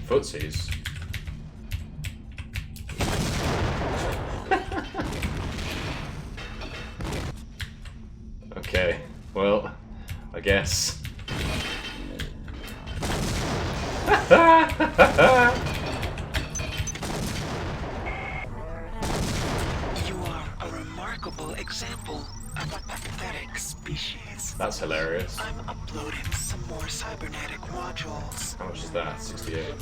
Footsies. Okay, well, I guess. You are a remarkable example of a pathetic species. That's hilarious. I'm uploading some more cybernetic modules. How much is that? 68.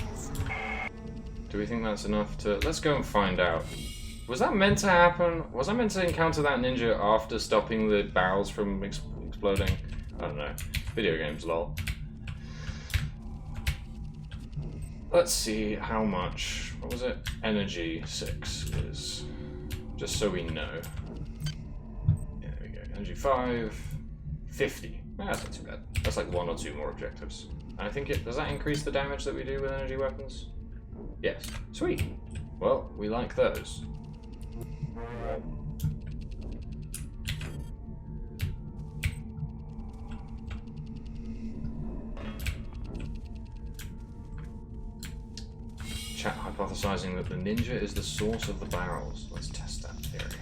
Do we think that's enough to... Let's go and find out. Was that meant to happen? Was I meant to encounter that ninja after stopping the barrels from exploding? I don't know. Video games, lol. Let's see how much... What was it? Energy 6 is. Just so we know. Yeah, there we go. Energy 5. 50. That's not too bad. That's like 1 or 2 more objectives. And I think it... Does that increase the damage that we do with energy weapons? Yes. Sweet. Well, we like those. Chat hypothesizing that the ninja is the source of the barrels. Let's test that theory.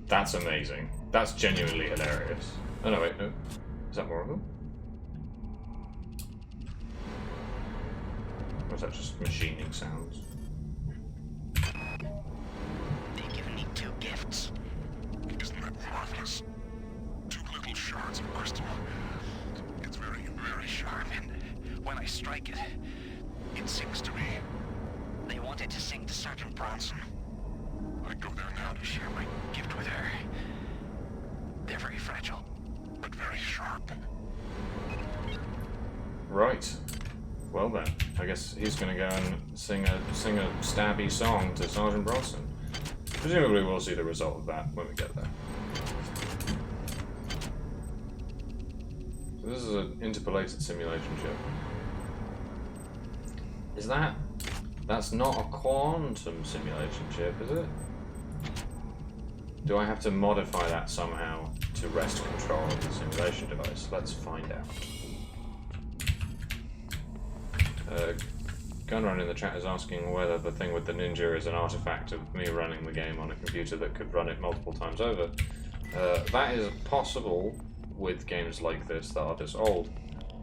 That's amazing. That's genuinely hilarious. Oh no, wait, no. Is that more of them? Or is that just machining sounds? They've given me 2 gifts. Isn't that marvelous? 2 little shards of crystal. It's very, very sharp. And when I strike it, It sings to me. they wanted to sing to Sergeant Bronson. I go there now To share my gift with her. They're very fragile. but very sharp. Right. Well then, I guess he's gonna go and sing a stabby song to Sergeant Bronson. Presumably we'll see the result of that when we get there. So this is an interpolated simulation chip. Is that... That's not a quantum simulation chip, is it? Do I have to modify that somehow to wrest control of the simulation device? Let's find out. Gunrun in the chat is asking whether the thing with the ninja is an artifact of me running the game on a computer that could run it multiple times over. That is possible, with games like this that are this old.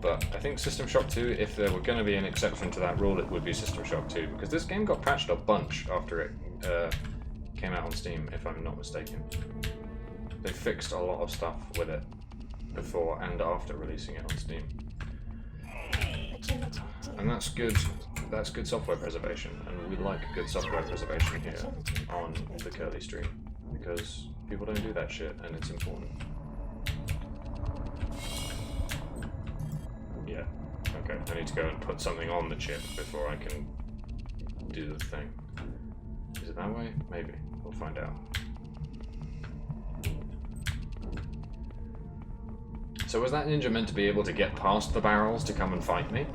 But I think System Shock 2, if there were going to be an exception to that rule, it would be System Shock 2, because this game got patched a bunch after it came out on Steam, if I'm not mistaken. They fixed a lot of stuff with it before and after releasing it on Steam. And that's good software preservation, and we like good software preservation here on the Curly stream, because people don't do that shit, and it's important. Yeah, okay, I need to go and put something on the chip before I can do the thing. Is it that way? Maybe. We'll find out. So was that ninja meant to be able to get past the barrels to come and fight me?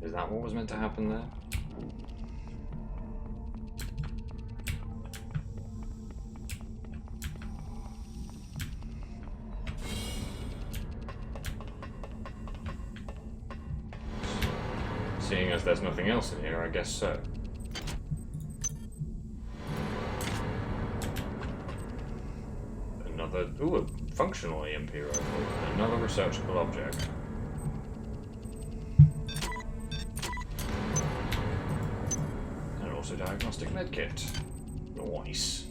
Is that what was meant to happen there? Seeing as there's nothing else in here, I guess so. Another, ooh, a functional EMP rifle. Another researchable object. And also diagnostic medkit. Nice.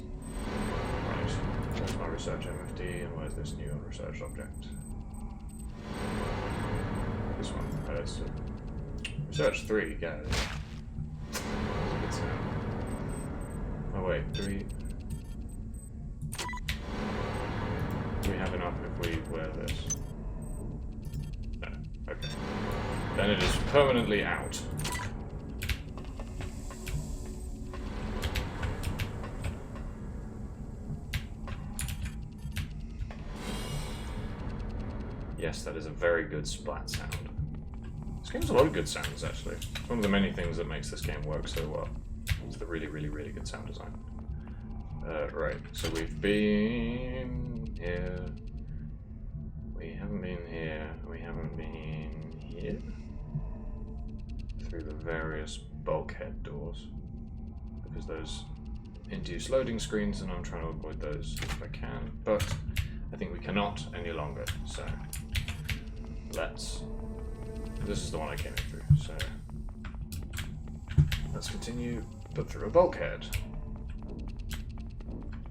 Right, there's my research MFD, and where's this new research object? This one. It's Research 3, yeah. That's a good sound. Oh wait, do we have enough if we wear this? No, okay. Then it is permanently out. Yes, that is a very good splat sound. This game has a lot of good sounds, actually. It's one of the many things that makes this game work so well. It's the really, really, really good sound design. Right, so we've been here. We haven't been here. We haven't been here. Through the various bulkhead doors. Because those induce loading screens, and I'm trying to avoid those if I can. But I think we cannot any longer, so let's... This is the one I came in through, so let's continue, but through a bulkhead.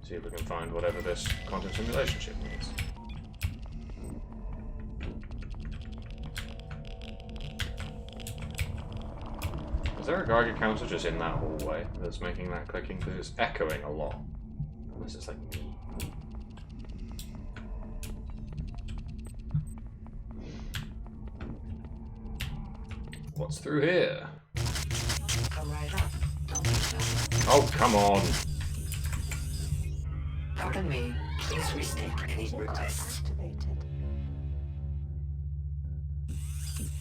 See if we can find whatever this quantum simulation chip means. Is there a Geiger counter just in that hallway that's making that clicking? Because it's echoing a lot. Unless it's like me. What's through here? Come right up. Oh, come on. Pardon me. Please restate any requests.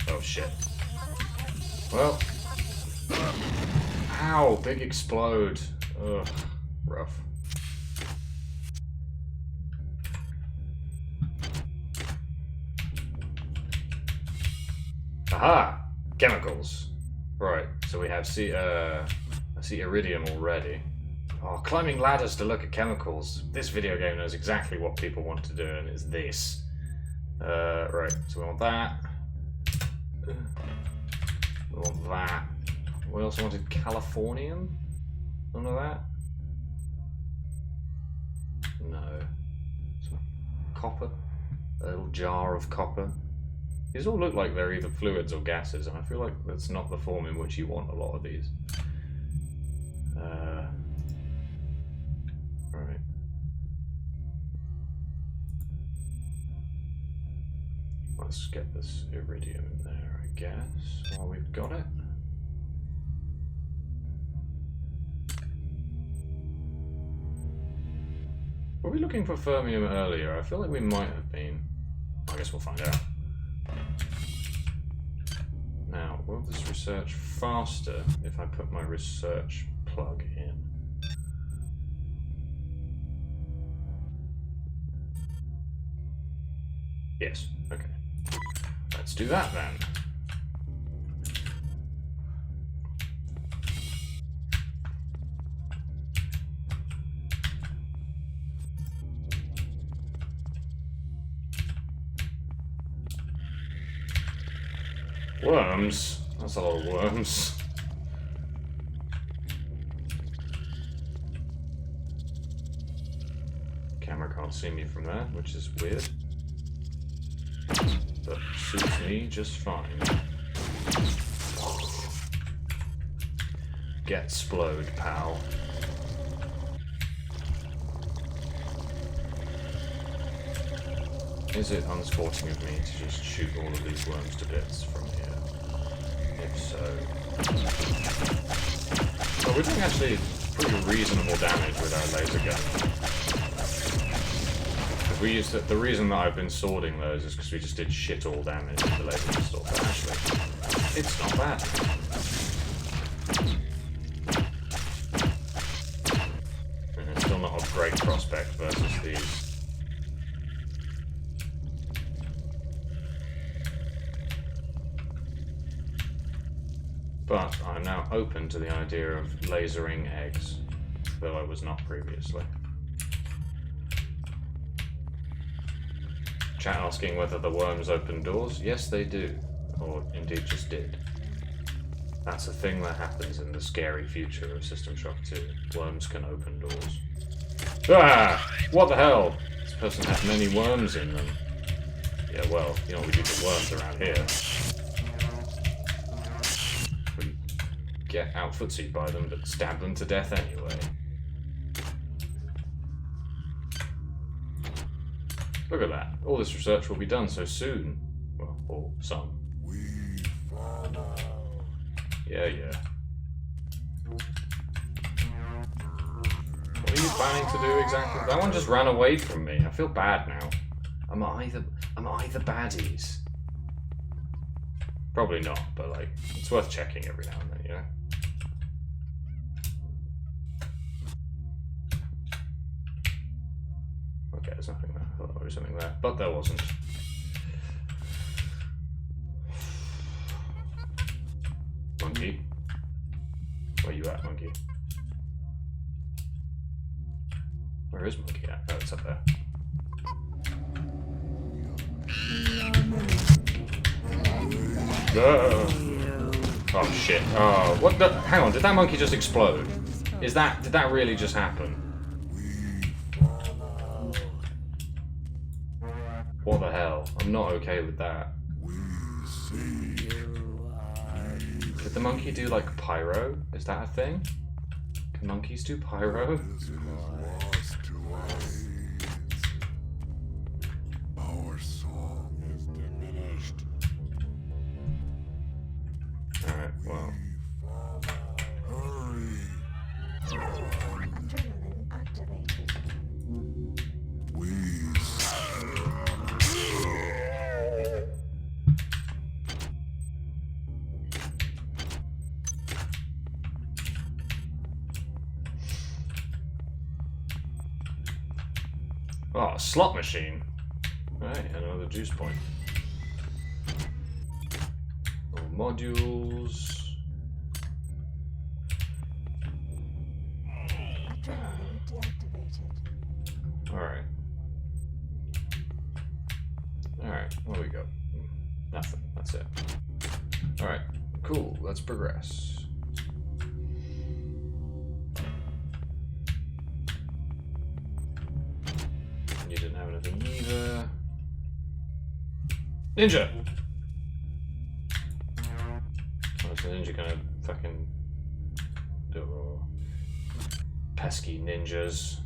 Oh shit. Well. Ow, big explode. Ugh, rough. Aha! Chemicals. Right, so we have I see iridium already. Oh, climbing ladders to look at chemicals. This video game knows exactly what people want to do, and it's this. Right, so we want that. We want that. We also wanted Californium? None of that? No. Some copper. A little jar of copper. These all look like they're either fluids or gases, and I feel like that's not the form in which you want a lot of these. Alright. Let's get this iridium in there, I guess, while we've got it. Were we looking for fermium earlier? I feel like we might have been. I guess we'll find out. Now, will this research faster if I put my research plug in? Yes, okay. Let's do that then. Worms? That's a lot of worms. Camera can't see me from there, which is weird. But suits me just fine. Get splode, pal. Is it unsporting of me to just shoot all of these worms to bits from here? If so... Well, we're doing actually pretty reasonable damage with our laser gun. Because we used to, the reason that I've been swording those is because we just did shit all damage with the laser pistol. But actually, it's not bad. And it's still not a great prospect versus these. But I'm now open to the idea of lasering eggs, though I was not previously. Chat asking whether the worms open doors. Yes, they do. Or indeed just did. That's a thing that happens in the scary future of System Shock 2. Worms can open doors. Ah! What the hell? This person had many worms in them. Yeah, well, you know what we do to worms around here. Get out footsied by them, but stab them to death anyway. Look at that. All this research will be done so soon. Well, or some. Yeah. What are you planning to do exactly? That one just ran away from me. I feel bad now. Am I the baddies? Probably not, but like, it's worth checking every now and then, you know? Okay, there's nothing there. I thought there was something there, but there wasn't. Monkey. Where you at, monkey? Where is monkey at? Oh, it's up there. Oh shit. Oh, what the? Hang on, did that monkey just explode? Did that really just happen? What the hell? I'm not okay with that. Did the monkey do like pyro? Is that a thing? Can monkeys do pyro? Our song is diminished. Alright, well. Adrenaline activated. Oh, a slot machine. Hey, another juice point. More modules. Adrenaline deactivated. Alright. Alright, what do we got? Nothing. That's it. Alright, cool. Let's progress. You didn't have anything either. Ninja! What's the ninja gonna fucking do? Pesky ninjas.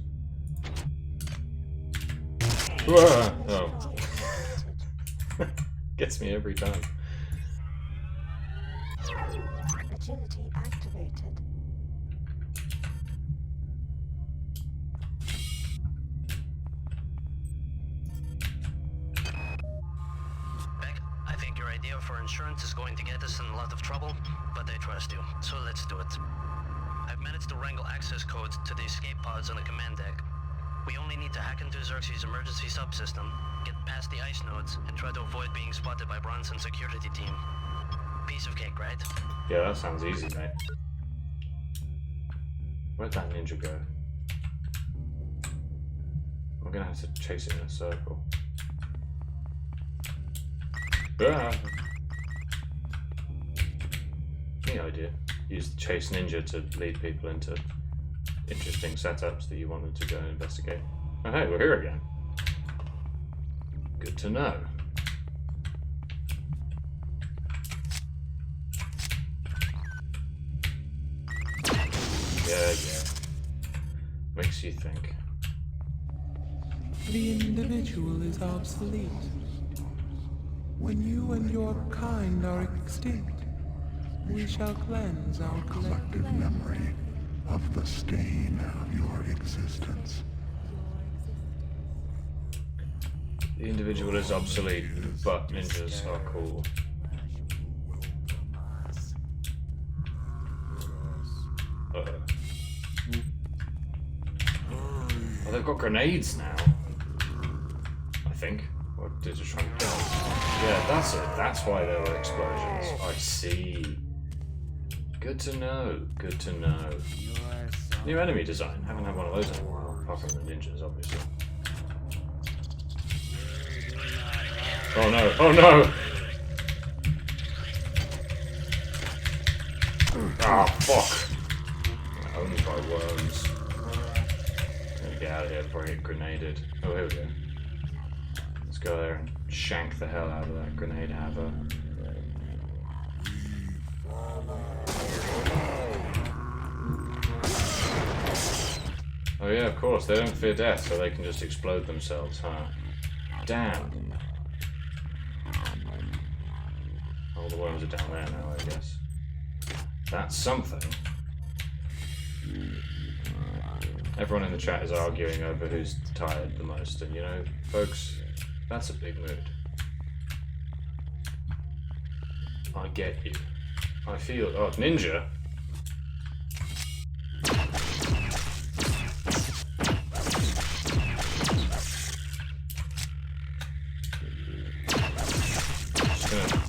Whoa! Oh. Gets me every time. Agility activated. Beck, I think your idea for insurance is going to get us in a lot of trouble, but I trust you, so let's do it. I've managed to wrangle access codes to the escape pods on the command deck. We only need to hack into Xerxes' emergency subsystem, get past the ice nodes, and try to avoid being spotted by Bronson's security team. Piece of cake, right? Yeah, that sounds easy, mate. Where'd that ninja go? I'm gonna have to chase it in a circle. Ah. Neat idea. Use the Chase Ninja to lead people into interesting setups that you want them to go and investigate. Oh hey, we're here again. Good to know. Yeah. Makes you think. The individual is obsolete. When you and your kind are extinct, we shall cleanse our collective memory of the stain of your existence. The individual is obsolete, but ninjas are cool. Uh-oh. Oh, they've got grenades now. I think. Or they're just trying to kill us. Yeah, that's it. That's why there were explosions. I see. Good to know. Good to know. New enemy design. Haven't had one of those in a while, apart from the ninjas, obviously. Oh no! Oh no! Ah, fuck! Owned by worms. Get out of here before I get grenaded. Oh, here we go. Let's go there and shank the hell out of that grenade haver. Oh yeah, of course, they don't fear death, so they can just explode themselves, huh? Damn. All the worms are down there now, I guess. That's something. Everyone in the chat is arguing over who's tired the most, and you know, folks, that's a big mood. I get you. I feel. Oh, ninja!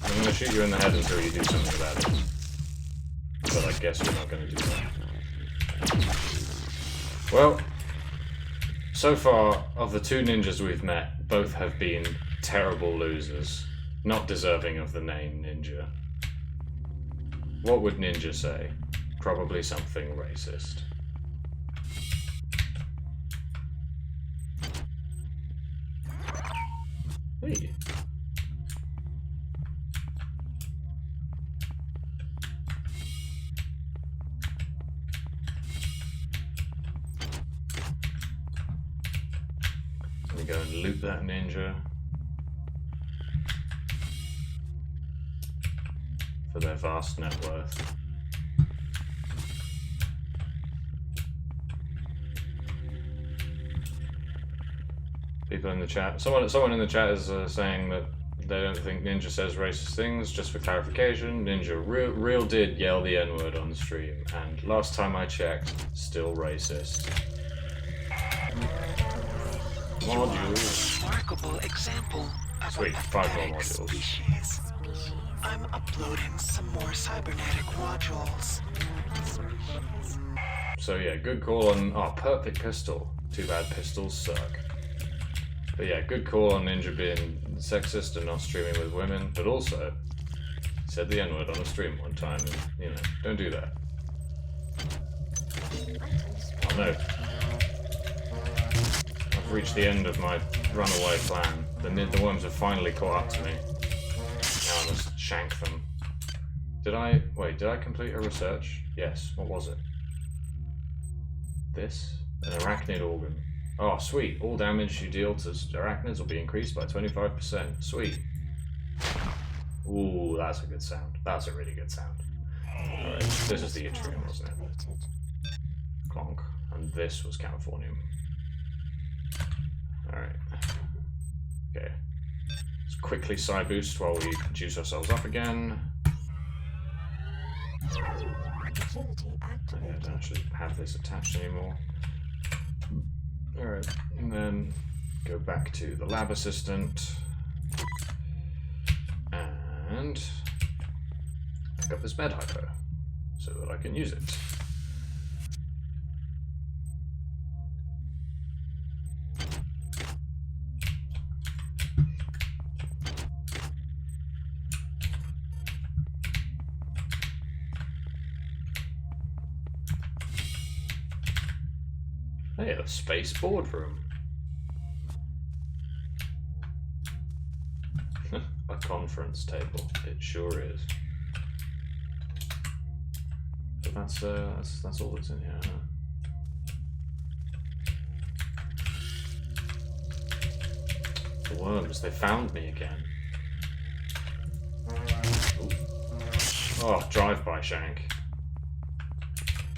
I'm gonna shoot you in the head until you do something about it. But I guess you're not gonna do that. Well, so far, of the two ninjas we've met, both have been terrible losers, not deserving of the name ninja. What would ninja say? Probably something racist. Hey. Go and loot that ninja for their vast net worth. People in the chat, someone in the chat is saying that they don't think Ninja says racist things. Just for clarification, Ninja real did yell the N-word on the stream, and last time I checked, still racist. Modules. Remarkable example of Sweet, 5 more modules. Species. I'm uploading some more cybernetic modules. So yeah, good call on. Oh, perfect pistol. Too bad pistols suck. But yeah, good call on Ninja being sexist and not streaming with women, but also said the N-word on a stream one time, and you know, don't do that. Oh no. I've reached the end of my runaway plan. The worms have finally caught up to me. Now I must shank them. Did I complete a research? Yes. What was it? This? An arachnid organ. Oh, sweet. All damage you deal to arachnids will be increased by 25%. Sweet. Ooh, that's a good sound. That's a really good sound. Alright, this is the yttrium, wasn't it? Clonk. And this was Californium. Alright. Okay. Let's quickly side boost while we juice ourselves up again. I don't actually have this attached anymore. Alright, and then go back to the lab assistant and pick up this med hypo so that I can use it. Hey, a space boardroom. A conference table. It sure is. But that's all that's in here. Huh? The worms. They found me again. Ooh. Oh, drive-by shank.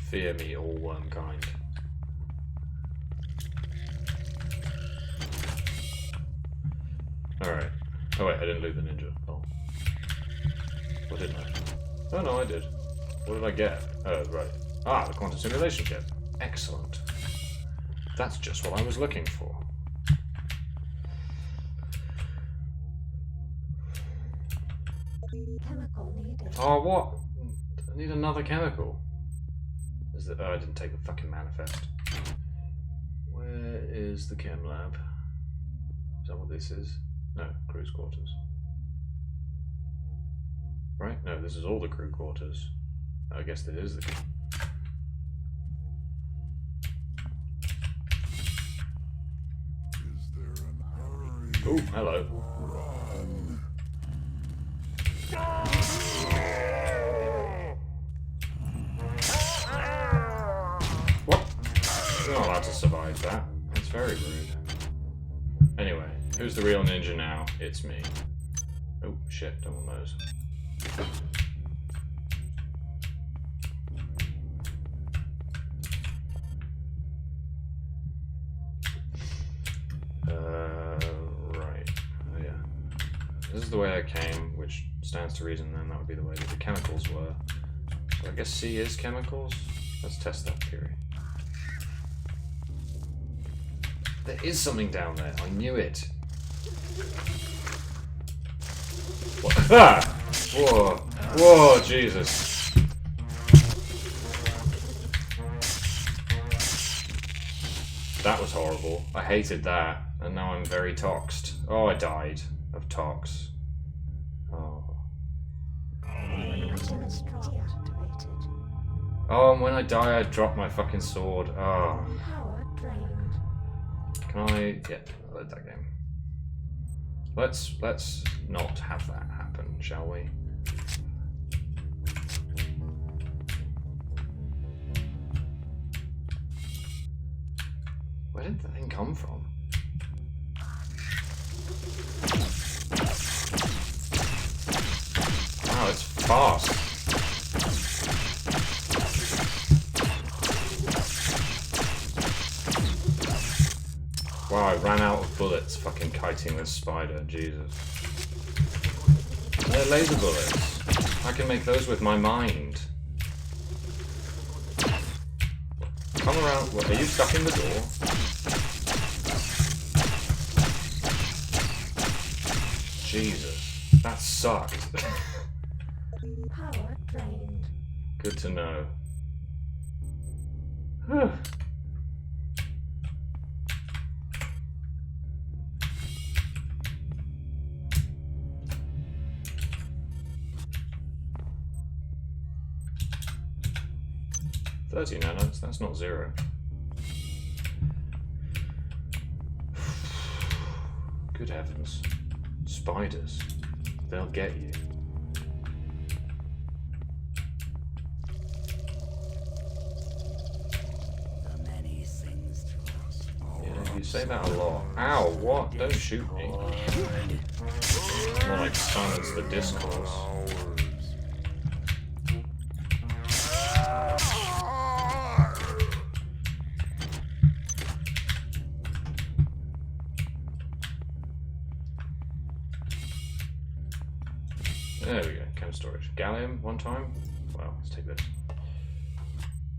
Fear me, all wormkind. Alright. Oh wait, I didn't loot the ninja. Oh. Or didn't I? Oh no, I did. What did I get? Oh, right. Ah, the quantum simulation chip. Excellent. That's just what I was looking for. Oh, what? I need another chemical. Is that? Oh, I didn't take the fucking manifest. Where is the chem lab? Is that what this is? No, crew's quarters. Right? No, this is all the crew quarters. I guess that is the... Oh, hello. What? You're not allowed to survive that. That's very rude. Anyway, who's the real ninja now? It's me. Oh, shit, don't want those. Right. Oh, yeah. This is the way I came, which stands to reason then that would be the way that the chemicals were. So I guess C is chemicals? Let's test that theory. There is something down there. I knew it. What? Ah! Whoa. Whoa, Jesus. That was horrible. I hated that. And now I'm very toxed. Oh, I died of tox. Oh. Oh, and when I die, I drop my fucking sword. Oh. Can I... Yeah, I'll let that game. Let's not have that happen, shall we? Where did the thing come from? Wow, it's fast. Wow, I ran out of bullets fucking kiting this spider, Jesus. They're laser bullets. I can make those with my mind. Come around. What, are you stuck in the door? Jesus. That sucked. Power drained. Good to know. 30 nanos, that's not 0. Good heavens. Spiders. They'll get you. Yeah, you say that a lot. Ow, what? Don't shoot me. More like silence the discourse. There we go, chem storage. Gallium, one time? Well, let's take this.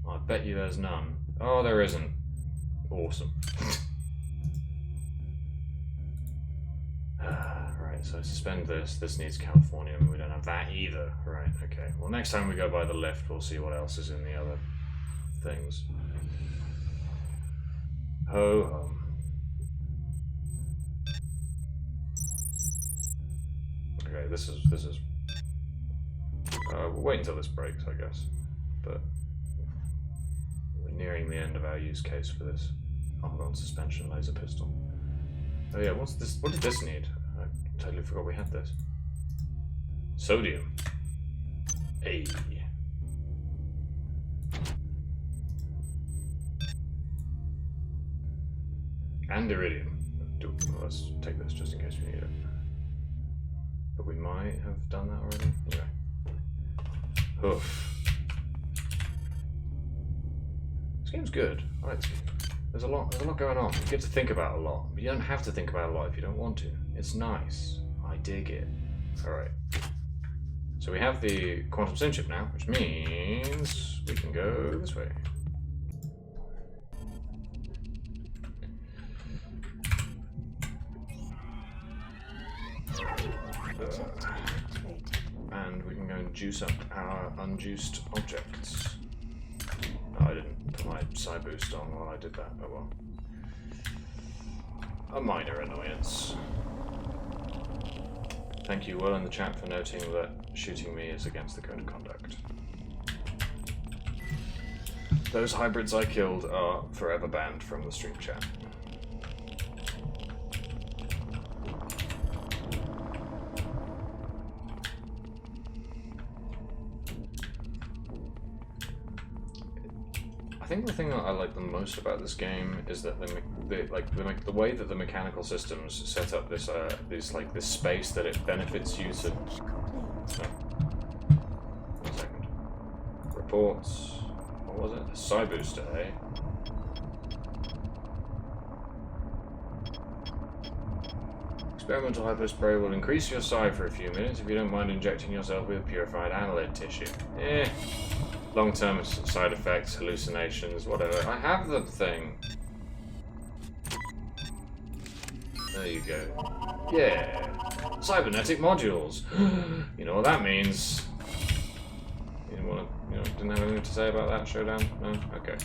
I bet you there's none. Oh, there isn't. Awesome. Right, so suspend this. This needs Californium. We don't have that either. Right, okay. Well, next time we go by the lift, we'll see what else is in the other things. Ho-hum. Okay, this is we'll wait until this breaks, I guess. But we're nearing the end of our use case for this. Argon suspension laser pistol. Oh yeah, what's this? What did this need? I totally forgot we had this. Sodium. Hey. And iridium. Let's take this just in case we need it. But we might have done that already. Anyway. Hoof. This game's good. I like this game. There's a lot going on. You get to think about a lot. But you don't have to think about a lot if you don't want to. It's nice. I dig it. Alright. So we have the quantum sync chip now, which means we can go this way. And we can go and juice up our unjuiced objects. Oh, I didn't put my psi boost on while I did that. Oh well. A minor annoyance. Thank you, Will, in the chat for noting that shooting me is against the code of conduct. Those hybrids I killed are forever banned from the stream chat. I think the thing that I like the most about this game is that the way that the mechanical systems set up this this space that it benefits you to. Oh. 1 second. Reports. What was it? A psi booster, eh? Experimental hypospray will increase your psi for a few minutes if you don't mind injecting yourself with purified annelid tissue. Eh. Long-term side effects, hallucinations, whatever. I have the thing. There you go. Yeah. Cybernetic modules. You know what that means. You didn't want to, didn't have anything to say about that, Showdown? No? Okay.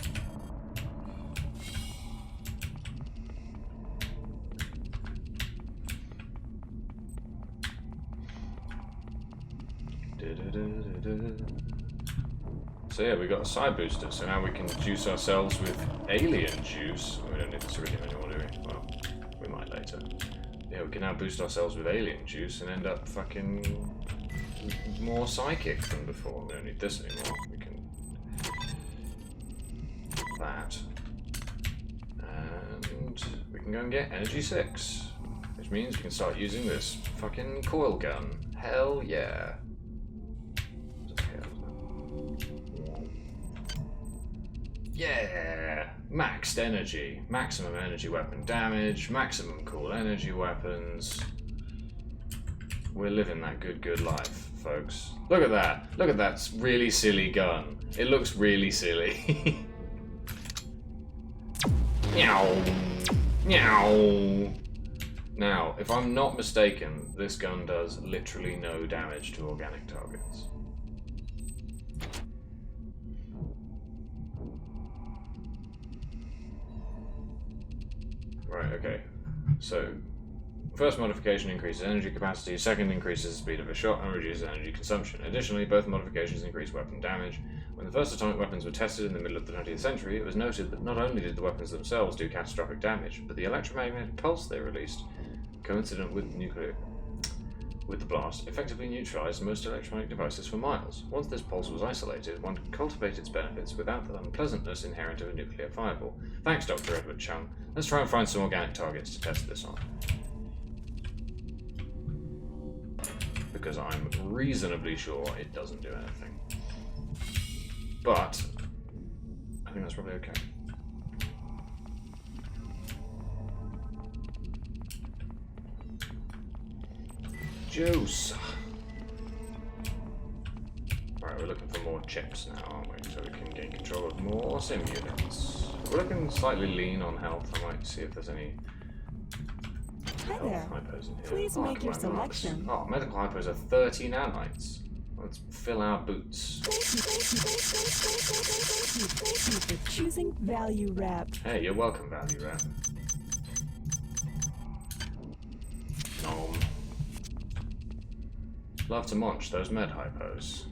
So yeah, we got a psi booster, so now we can juice ourselves with alien juice. We don't need this iridium anymore, do we? Well, we might later. Yeah, we can now boost ourselves with alien juice and end up fucking more psychic than before. We don't need this anymore. We can that. And we can go and get energy 6. Which means we can start using this fucking coil gun. Hell yeah. Yeah! Maxed energy. Maximum energy weapon damage. Maximum cool energy weapons. We're living that good life, folks. Look at that. Look at that really silly gun. It looks really silly. Meow. Meow. Now, if I'm not mistaken, this gun does literally no damage to organic targets. Right, okay. So, first modification increases energy capacity, second increases the speed of a shot and reduces energy consumption. Additionally, both modifications increase weapon damage. When the first atomic weapons were tested in the middle of the 20th century, it was noted that not only did the weapons themselves do catastrophic damage, but the electromagnetic pulse they released, coincident with the blast, effectively neutralized most electronic devices for miles. Once this pulse was isolated, one could cultivate its benefits without the unpleasantness inherent of a nuclear fireball. Thanks, Dr. Edward Chung. Let's try and find some organic targets to test this on. Because I'm reasonably sure it doesn't do anything. But I think that's probably okay. Juice. Alright, we're looking for more chips now, aren't we? So we can gain control of more sim units. We're looking slightly lean on health. I might see if there's any health hypos in here. Please make your selection. Oh, medical hypos are 30 nanites. Let's fill our boots. Thank you for choosing Value Wrap. Hey, you're welcome, Value Wrap. Nom. Love to munch those med hypos.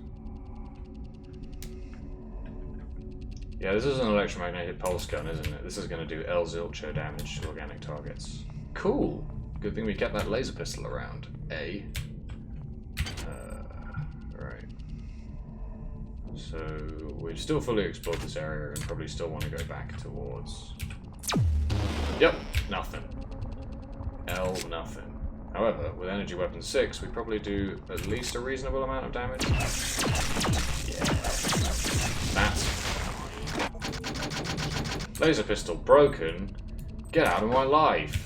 Yeah, this is an electromagnetic pulse gun, isn't it? This is going to do L zilcho damage to organic targets. Cool! Good thing we kept that laser pistol around. Right. So, we've still fully explored this area and probably still want to go back towards... Yep, nothing. L, nothing. However, with Energy Weapon 6, we probably do at least a reasonable amount of damage. Yeah. That's fine. Laser pistol broken. Get out of my life.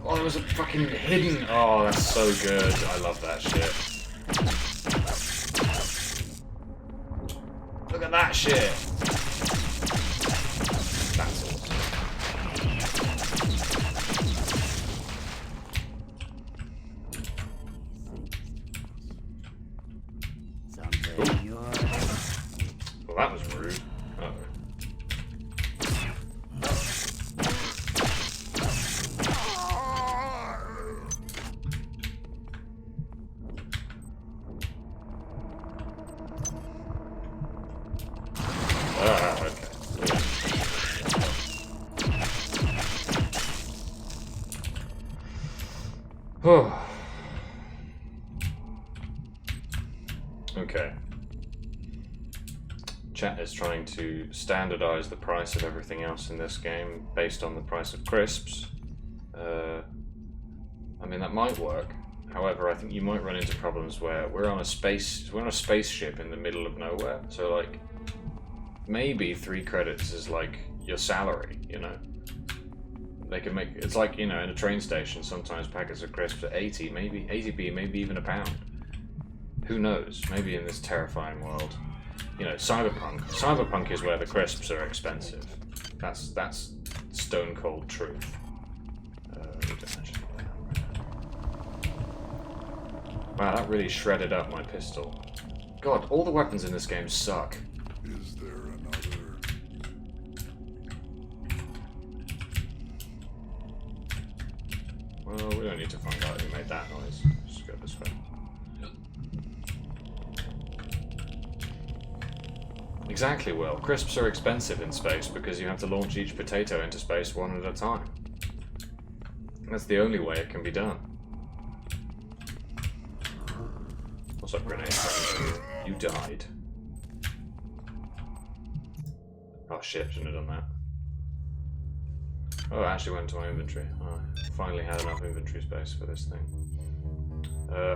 Oh, there was a fucking hidden... Oh, that's so good. I love that shit. Look at that shit. That's awesome. Well, that was rude. Uh-oh. Okay. Okay. Chat is trying to standardize the price of everything else in this game based on the price of crisps. I mean, that might work. However, I think you might run into problems where we're on a spaceship in the middle of nowhere. So, like, maybe 3 credits is like your salary, you know? They can make, it's like, you know, in a train station, sometimes packets of crisps are 80, maybe 80p, maybe even £1. Who knows? Maybe in this terrifying world. You know, cyberpunk. Cyberpunk is where the crisps are expensive. That's stone cold truth. Wow, that really shredded up my pistol. God, all the weapons in this game suck. Is there another? Well, we don't need to find out who made that noise. Just go this way. Exactly, Will. Crisps are expensive in space because you have to launch each potato into space one at a time. That's the only way it can be done. What's up, grenade? You died. Oh shit, shouldn't have done that. Oh, I actually went to my inventory. Oh, I finally had enough inventory space for this thing.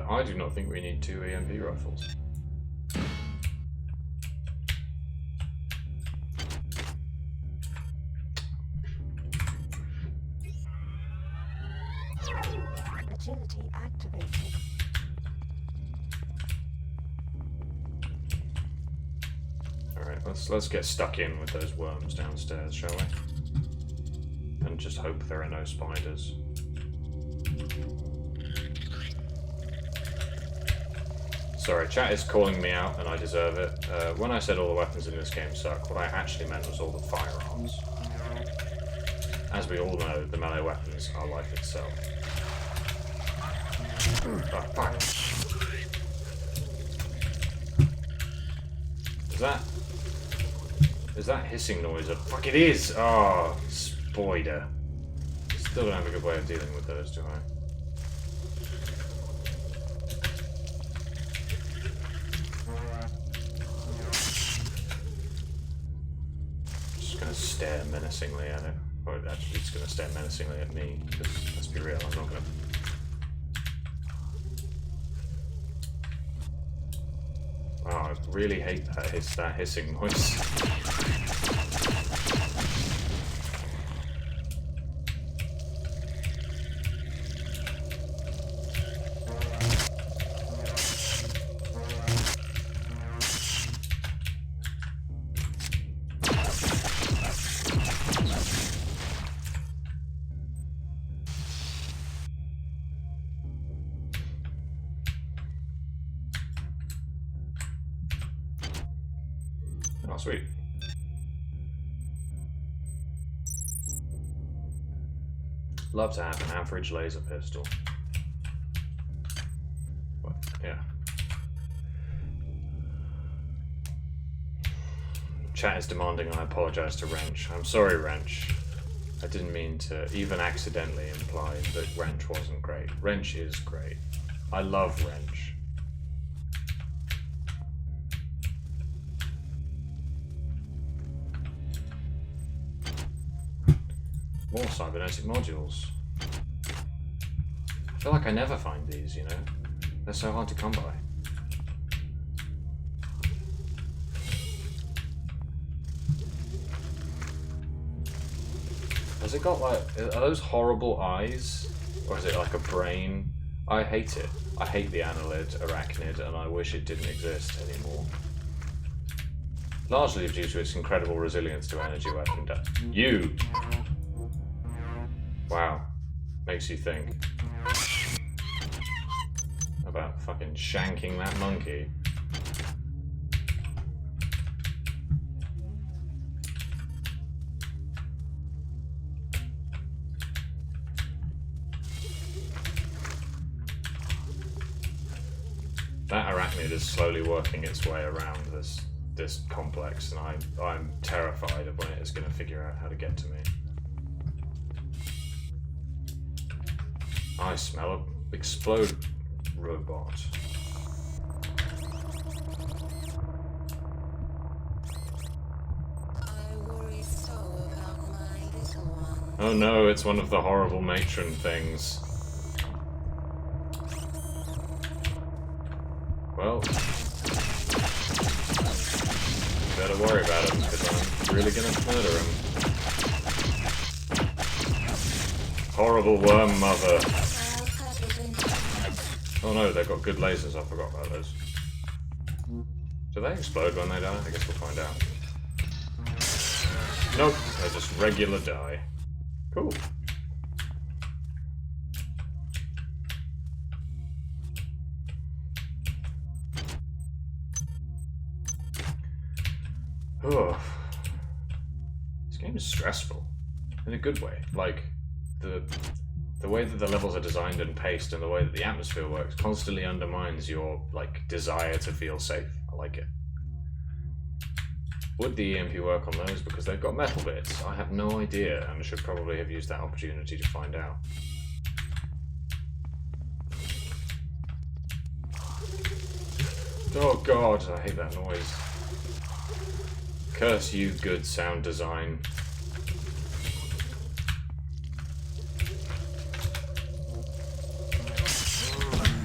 I do not think we need 2 EMP rifles. Agility activated. Alright, let's get stuck in with those worms downstairs, shall we? And just hope there are no spiders. Sorry, chat is calling me out and I deserve it. When I said all the weapons in this game suck, what I actually meant was all the firearms. As we all know, the melee weapons are life itself. Oh, fuck. Is that hissing noise? Fuck, it is! Oh, spider. Still don't have a good way of dealing with those, do I? Just gonna stare menacingly at it. Or actually, it's gonna stare menacingly at me, because let's be real, I'm not gonna... Wow, I really hate that hissing noise. Oh, sweet. Love to have an average laser pistol. What? Yeah. Chat is demanding I apologise to Wrench. I'm sorry, Wrench. I didn't mean to even accidentally imply that Wrench wasn't great. Wrench is great. I love Wrench. More cybernetic modules. I feel like I never find these, you know? They're so hard to come by. Has it got like, are those horrible eyes? Or is it like a brain? I hate it. I hate the annelid arachnid and I wish it didn't exist anymore. Largely due to its incredible resilience to energy weapon death. You! Wow. Makes you think. About fucking shanking that monkey. That arachnid is slowly working its way around this complex, and I'm terrified of when it is going to figure out how to get to me. I smell a explode robot. Oh no, it's one of the horrible matron things. Well, better worry about him, because I'm really gonna murder him. Horrible worm mother. Oh no, they've got good lasers, I forgot about those. Do they explode when they die? I guess we'll find out. Nope, they just regular die. Cool. Oh. This game is stressful. In a good way. Like, the way that the levels are designed and paced and the way that the atmosphere works constantly undermines your, like, desire to feel safe. I like it. Would the EMP work on those? Because they've got metal bits. I have no idea, and I should probably have used that opportunity to find out. Oh god, I hate that noise. Curse you, good sound design.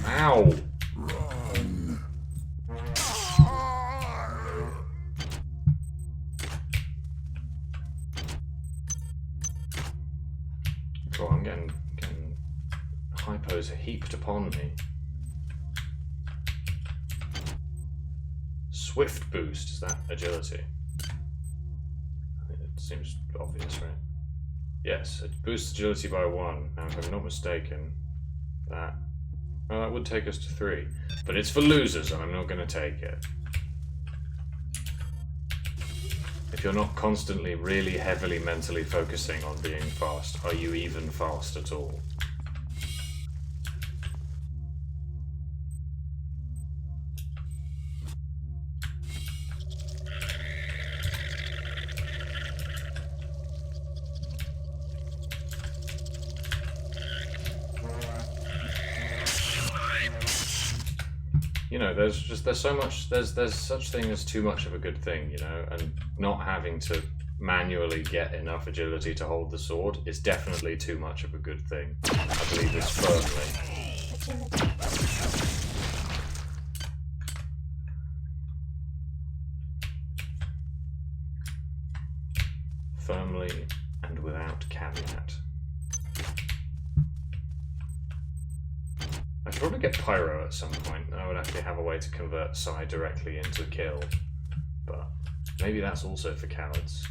Ow! Oh, I'm getting hypos heaped upon me. Swift boost, is that agility? It seems obvious, right? Yes, it boosts agility by 1. Now, if I'm not mistaken, that would take us to 3. But it's for losers, and I'm not going to take it. If you're not constantly really heavily mentally focusing on being fast, are you even fast at all? You know, there's such thing as too much of a good thing, you know, and not having to manually get enough agility to hold the sword is definitely too much of a good thing. I believe this firmly. Firmly and without caveat. I should probably get Pyro at some point. I would actually have a way to convert Psi directly into kill, but maybe that's also for cowards.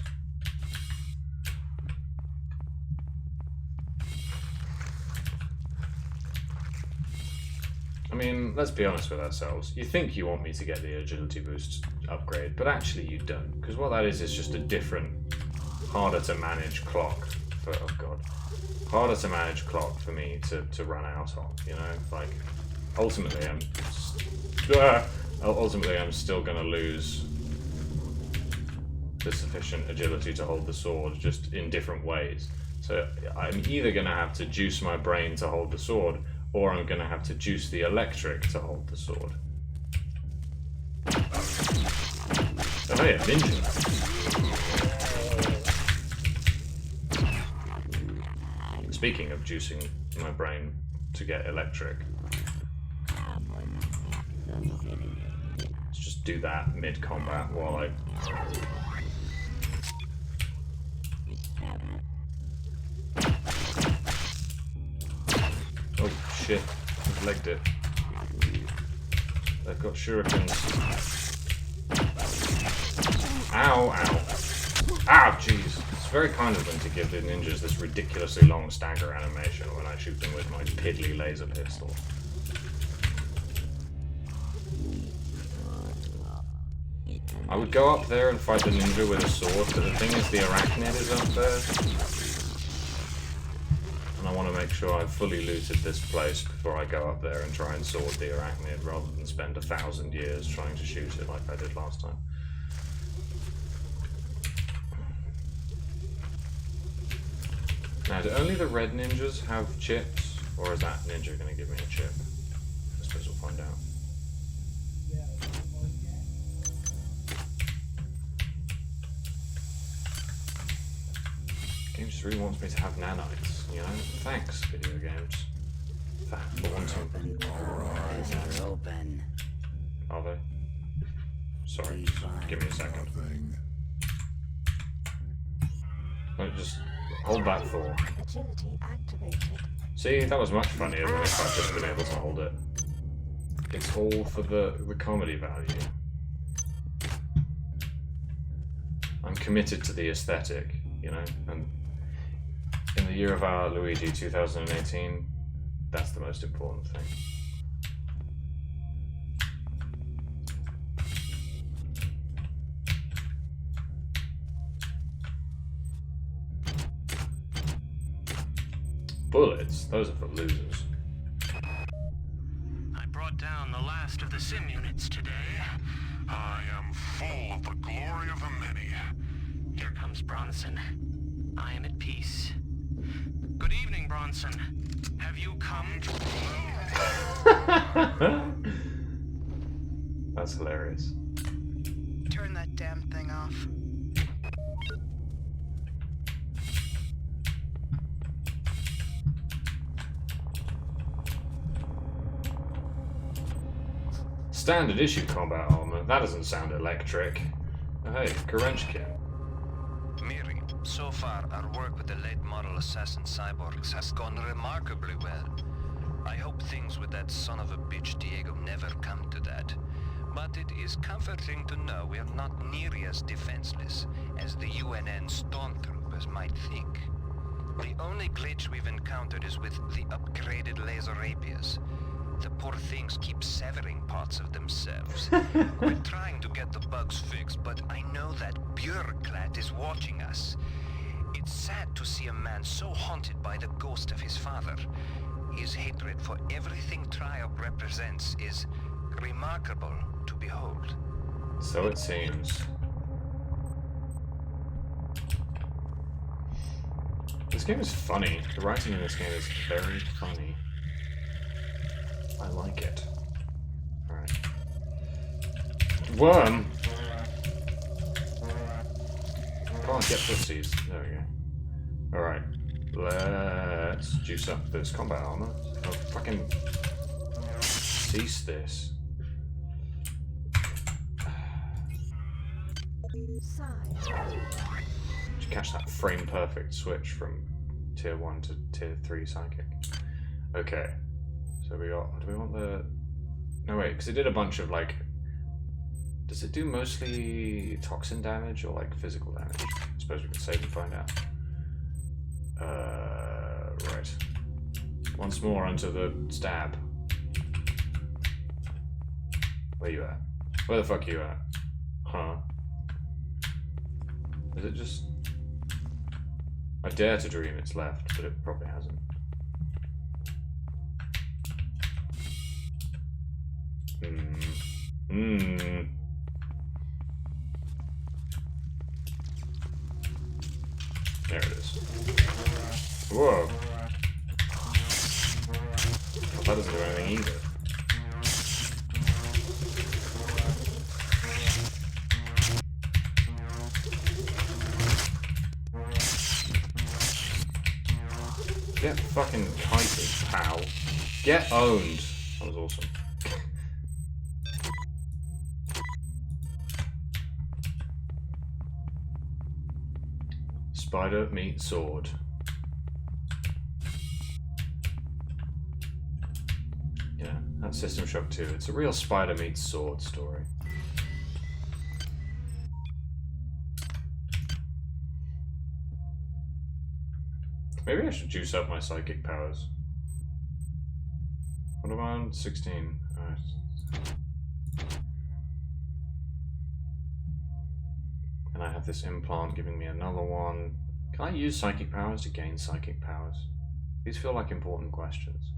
I mean, let's be honest with ourselves. You think you want me to get the agility boost upgrade, but actually you don't, because what that is just a different, harder to manage clock for, oh god. Harder to manage clock for me to run out on, you know? Like, ultimately I'm ultimately I'm still going to lose the sufficient agility to hold the sword, just in different ways. So I'm either going to have to juice my brain to hold the sword, or I'm going to have to juice the electric to hold the sword. Oh hey, a ninja. Speaking of juicing my brain to get electric, let's just do that mid-combat while I... Oh shit, I've legged it. They've got shurikens. Ow, ow. Ow, jeez. It's very kind of them to give the ninjas this ridiculously long stagger animation when I shoot them with my piddly laser pistol. I would go up there and fight the ninja with a sword, but the thing is the arachnid is up there. And I want to make sure I've fully looted this place before I go up there and try and sword the arachnid, rather than spend 1,000 years trying to shoot it like I did last time. Now, do only the red ninjas have chips, or is that ninja going to give me a chip? I suppose we'll find out. The game just really wants me to have nanites, you know? Thanks, video games. For wanting. Eyes are open. Are they? Sorry, just give me a second. Just hold that thought. See, that was much funnier than if I'd just been able to hold it. It's all for the comedy value. I'm committed to the aesthetic, you know, and in the year of our Luigi 2018, that's the most important thing. Bullets, those are for losers. I brought down the last of the sim units today. I am full of the glory of the many. Here comes Bronson. I am at peace. Good evening, Bronson. Have you come to... That's hilarious. Turn that damn thing off. Standard issue combat armor. That doesn't sound electric. Oh, hey, Karenchkin. Miri, so far our work with the late model assassin cyborgs has gone remarkably well. I hope things with that son of a bitch Diego never come to that. But it is comforting to know we are not nearly as defenseless as the UNN stormtroopers might think. The only glitch we've encountered is with the upgraded laser rapiers. The poor things keep severing parts of themselves. We're trying to get the bugs fixed, but I know that bureaucrat is watching us. It's sad to see a man so haunted by the ghost of his father. His hatred for everything Triumph represents is remarkable to behold. So it seems. This game is funny. The writing in this game is very funny. I like it. Alright. Worm! Come on, get pussies. There we go. Alright. Let's juice up this combat armor. Oh, fucking... cease this. Did you catch that frame perfect switch from tier 1 to tier 3 psychic? Okay. So we got, do we want the... No wait, because it did a bunch of like... Does it do mostly toxin damage or like physical damage? I suppose we can save and find out. Right. Once more onto the stab. Where you at? Where the fuck are you at? Huh? Is it just... I dare to dream it's left, but it probably hasn't. There it is. Whoa. Well, that doesn't do anything either. Get fucking kited, pal. Get owned. That was awesome. Spider meets sword. Yeah, that's System Shock 2. It's a real spider meets sword story. Maybe I should juice up my psychic powers. What am I on? 16. Alright. And I have this implant giving me another one. Can I use psychic powers to gain psychic powers? These feel like important questions.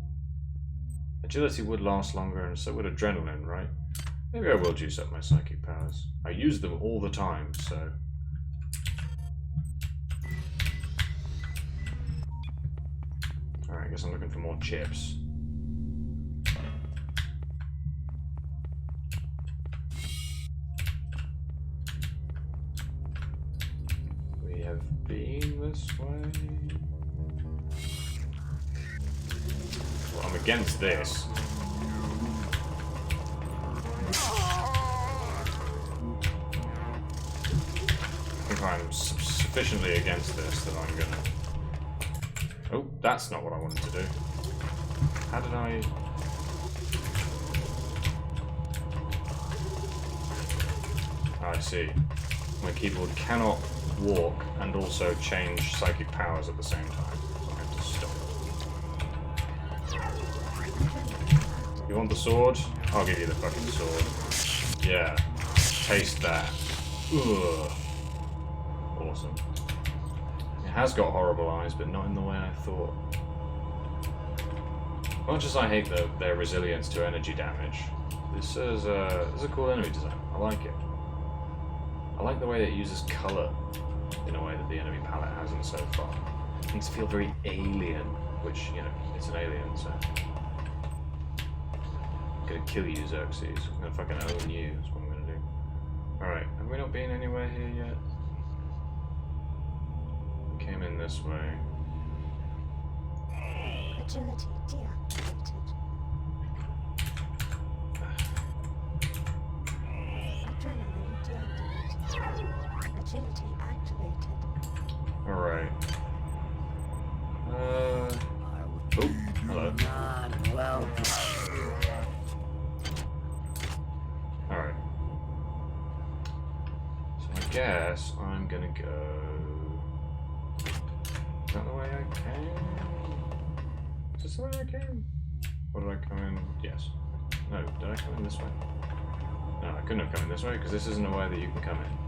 Agility would last longer, and so would adrenaline, right? Maybe I will juice up my psychic powers. I use them all the time, so... Alright, I guess I'm looking for more chips. We have been this way. Well, I'm against this. I think I'm sufficiently against this that I'm gonna... Oh, that's not what I wanted to do. How did I... I see. My keyboard cannot walk and also change psychic powers at the same time. So I have to stop. You want the sword? I'll give you the fucking sword. Yeah. Taste that. Ugh. Awesome. It has got horrible eyes, but not in the way I thought. As much as I hate their resilience to energy damage, this is a cool enemy design. I like it. I like the way it uses colour in a way that the enemy palette hasn't so far. Things feel very alien, which, you know, it's an alien, so... I'm gonna kill you, Xerxes. I'm gonna fucking own you, that's what I'm gonna do. Alright, have we not been anywhere here yet? We came in this way. Agility deactivated. Adrenaline deactivated. Agility activated. Alright. Oh, hello. Alright. So I guess I'm gonna go... Is that the way I came? Is this the way I came? Or did I come in? Yes. No, did I come in this way? No, I couldn't have come in this way because this isn't a way that you can come in.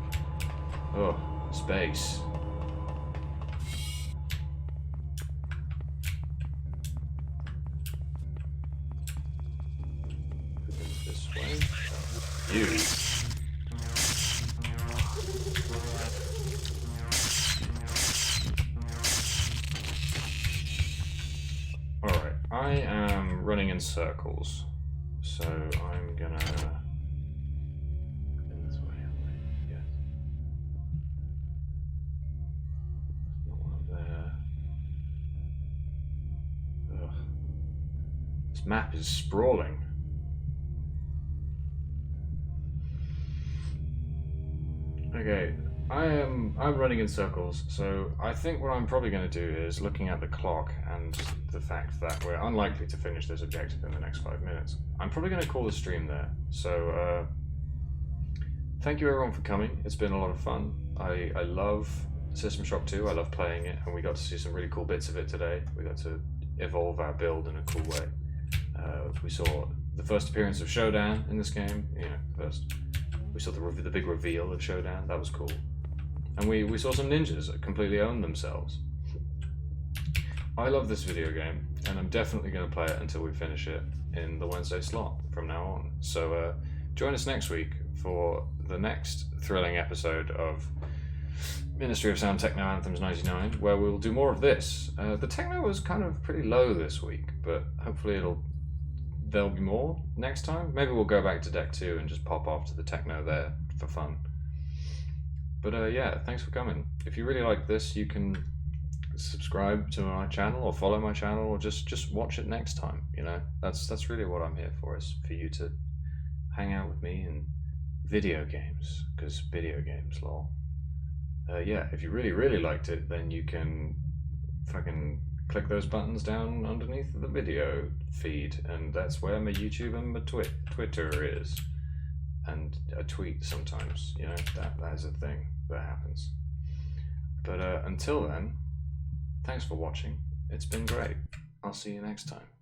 Oh, space. This way. You. Alright, I am running in circles, so I'm gonna... In this way, am I? Yes. Not one up there. Ugh. This map is sprawling. Okay, I'm running in circles, so I think what I'm probably going to do is, looking at the clock and the fact that we're unlikely to finish this objective in the next 5 minutes, I'm probably going to call the stream there. So, thank you everyone for coming. It's been a lot of fun. I love System Shock 2. I love playing it, and we got to see some really cool bits of it today. We got to evolve our build in a cool way. We saw the first appearance of Showdown in this game. You know, we saw the big reveal of Showdown. That was cool. And we saw some ninjas that completely own themselves. I love this video game, and I'm definitely going to play it until we finish it in the Wednesday slot. from now on. So join us next week for the next thrilling episode of Ministry of Sound Techno Anthems 99, where we'll do more of this. The techno was kind of pretty low this week, but hopefully there'll be more next time. Maybe we'll go back to Deck 2 and just pop off to the techno there for fun. But yeah, thanks for coming. If you really like this, you can subscribe to my channel or follow my channel or just watch it next time. You know, that's really what I'm here for, is for you to hang out with me in video games, because video games, lol. Yeah, if you really liked it, then you can fucking click those buttons down underneath the video feed, and that's where my YouTube and my Twitter is, and I tweet sometimes. You know, that is a thing that happens. But until then, thanks for watching. It's been great. I'll see you next time.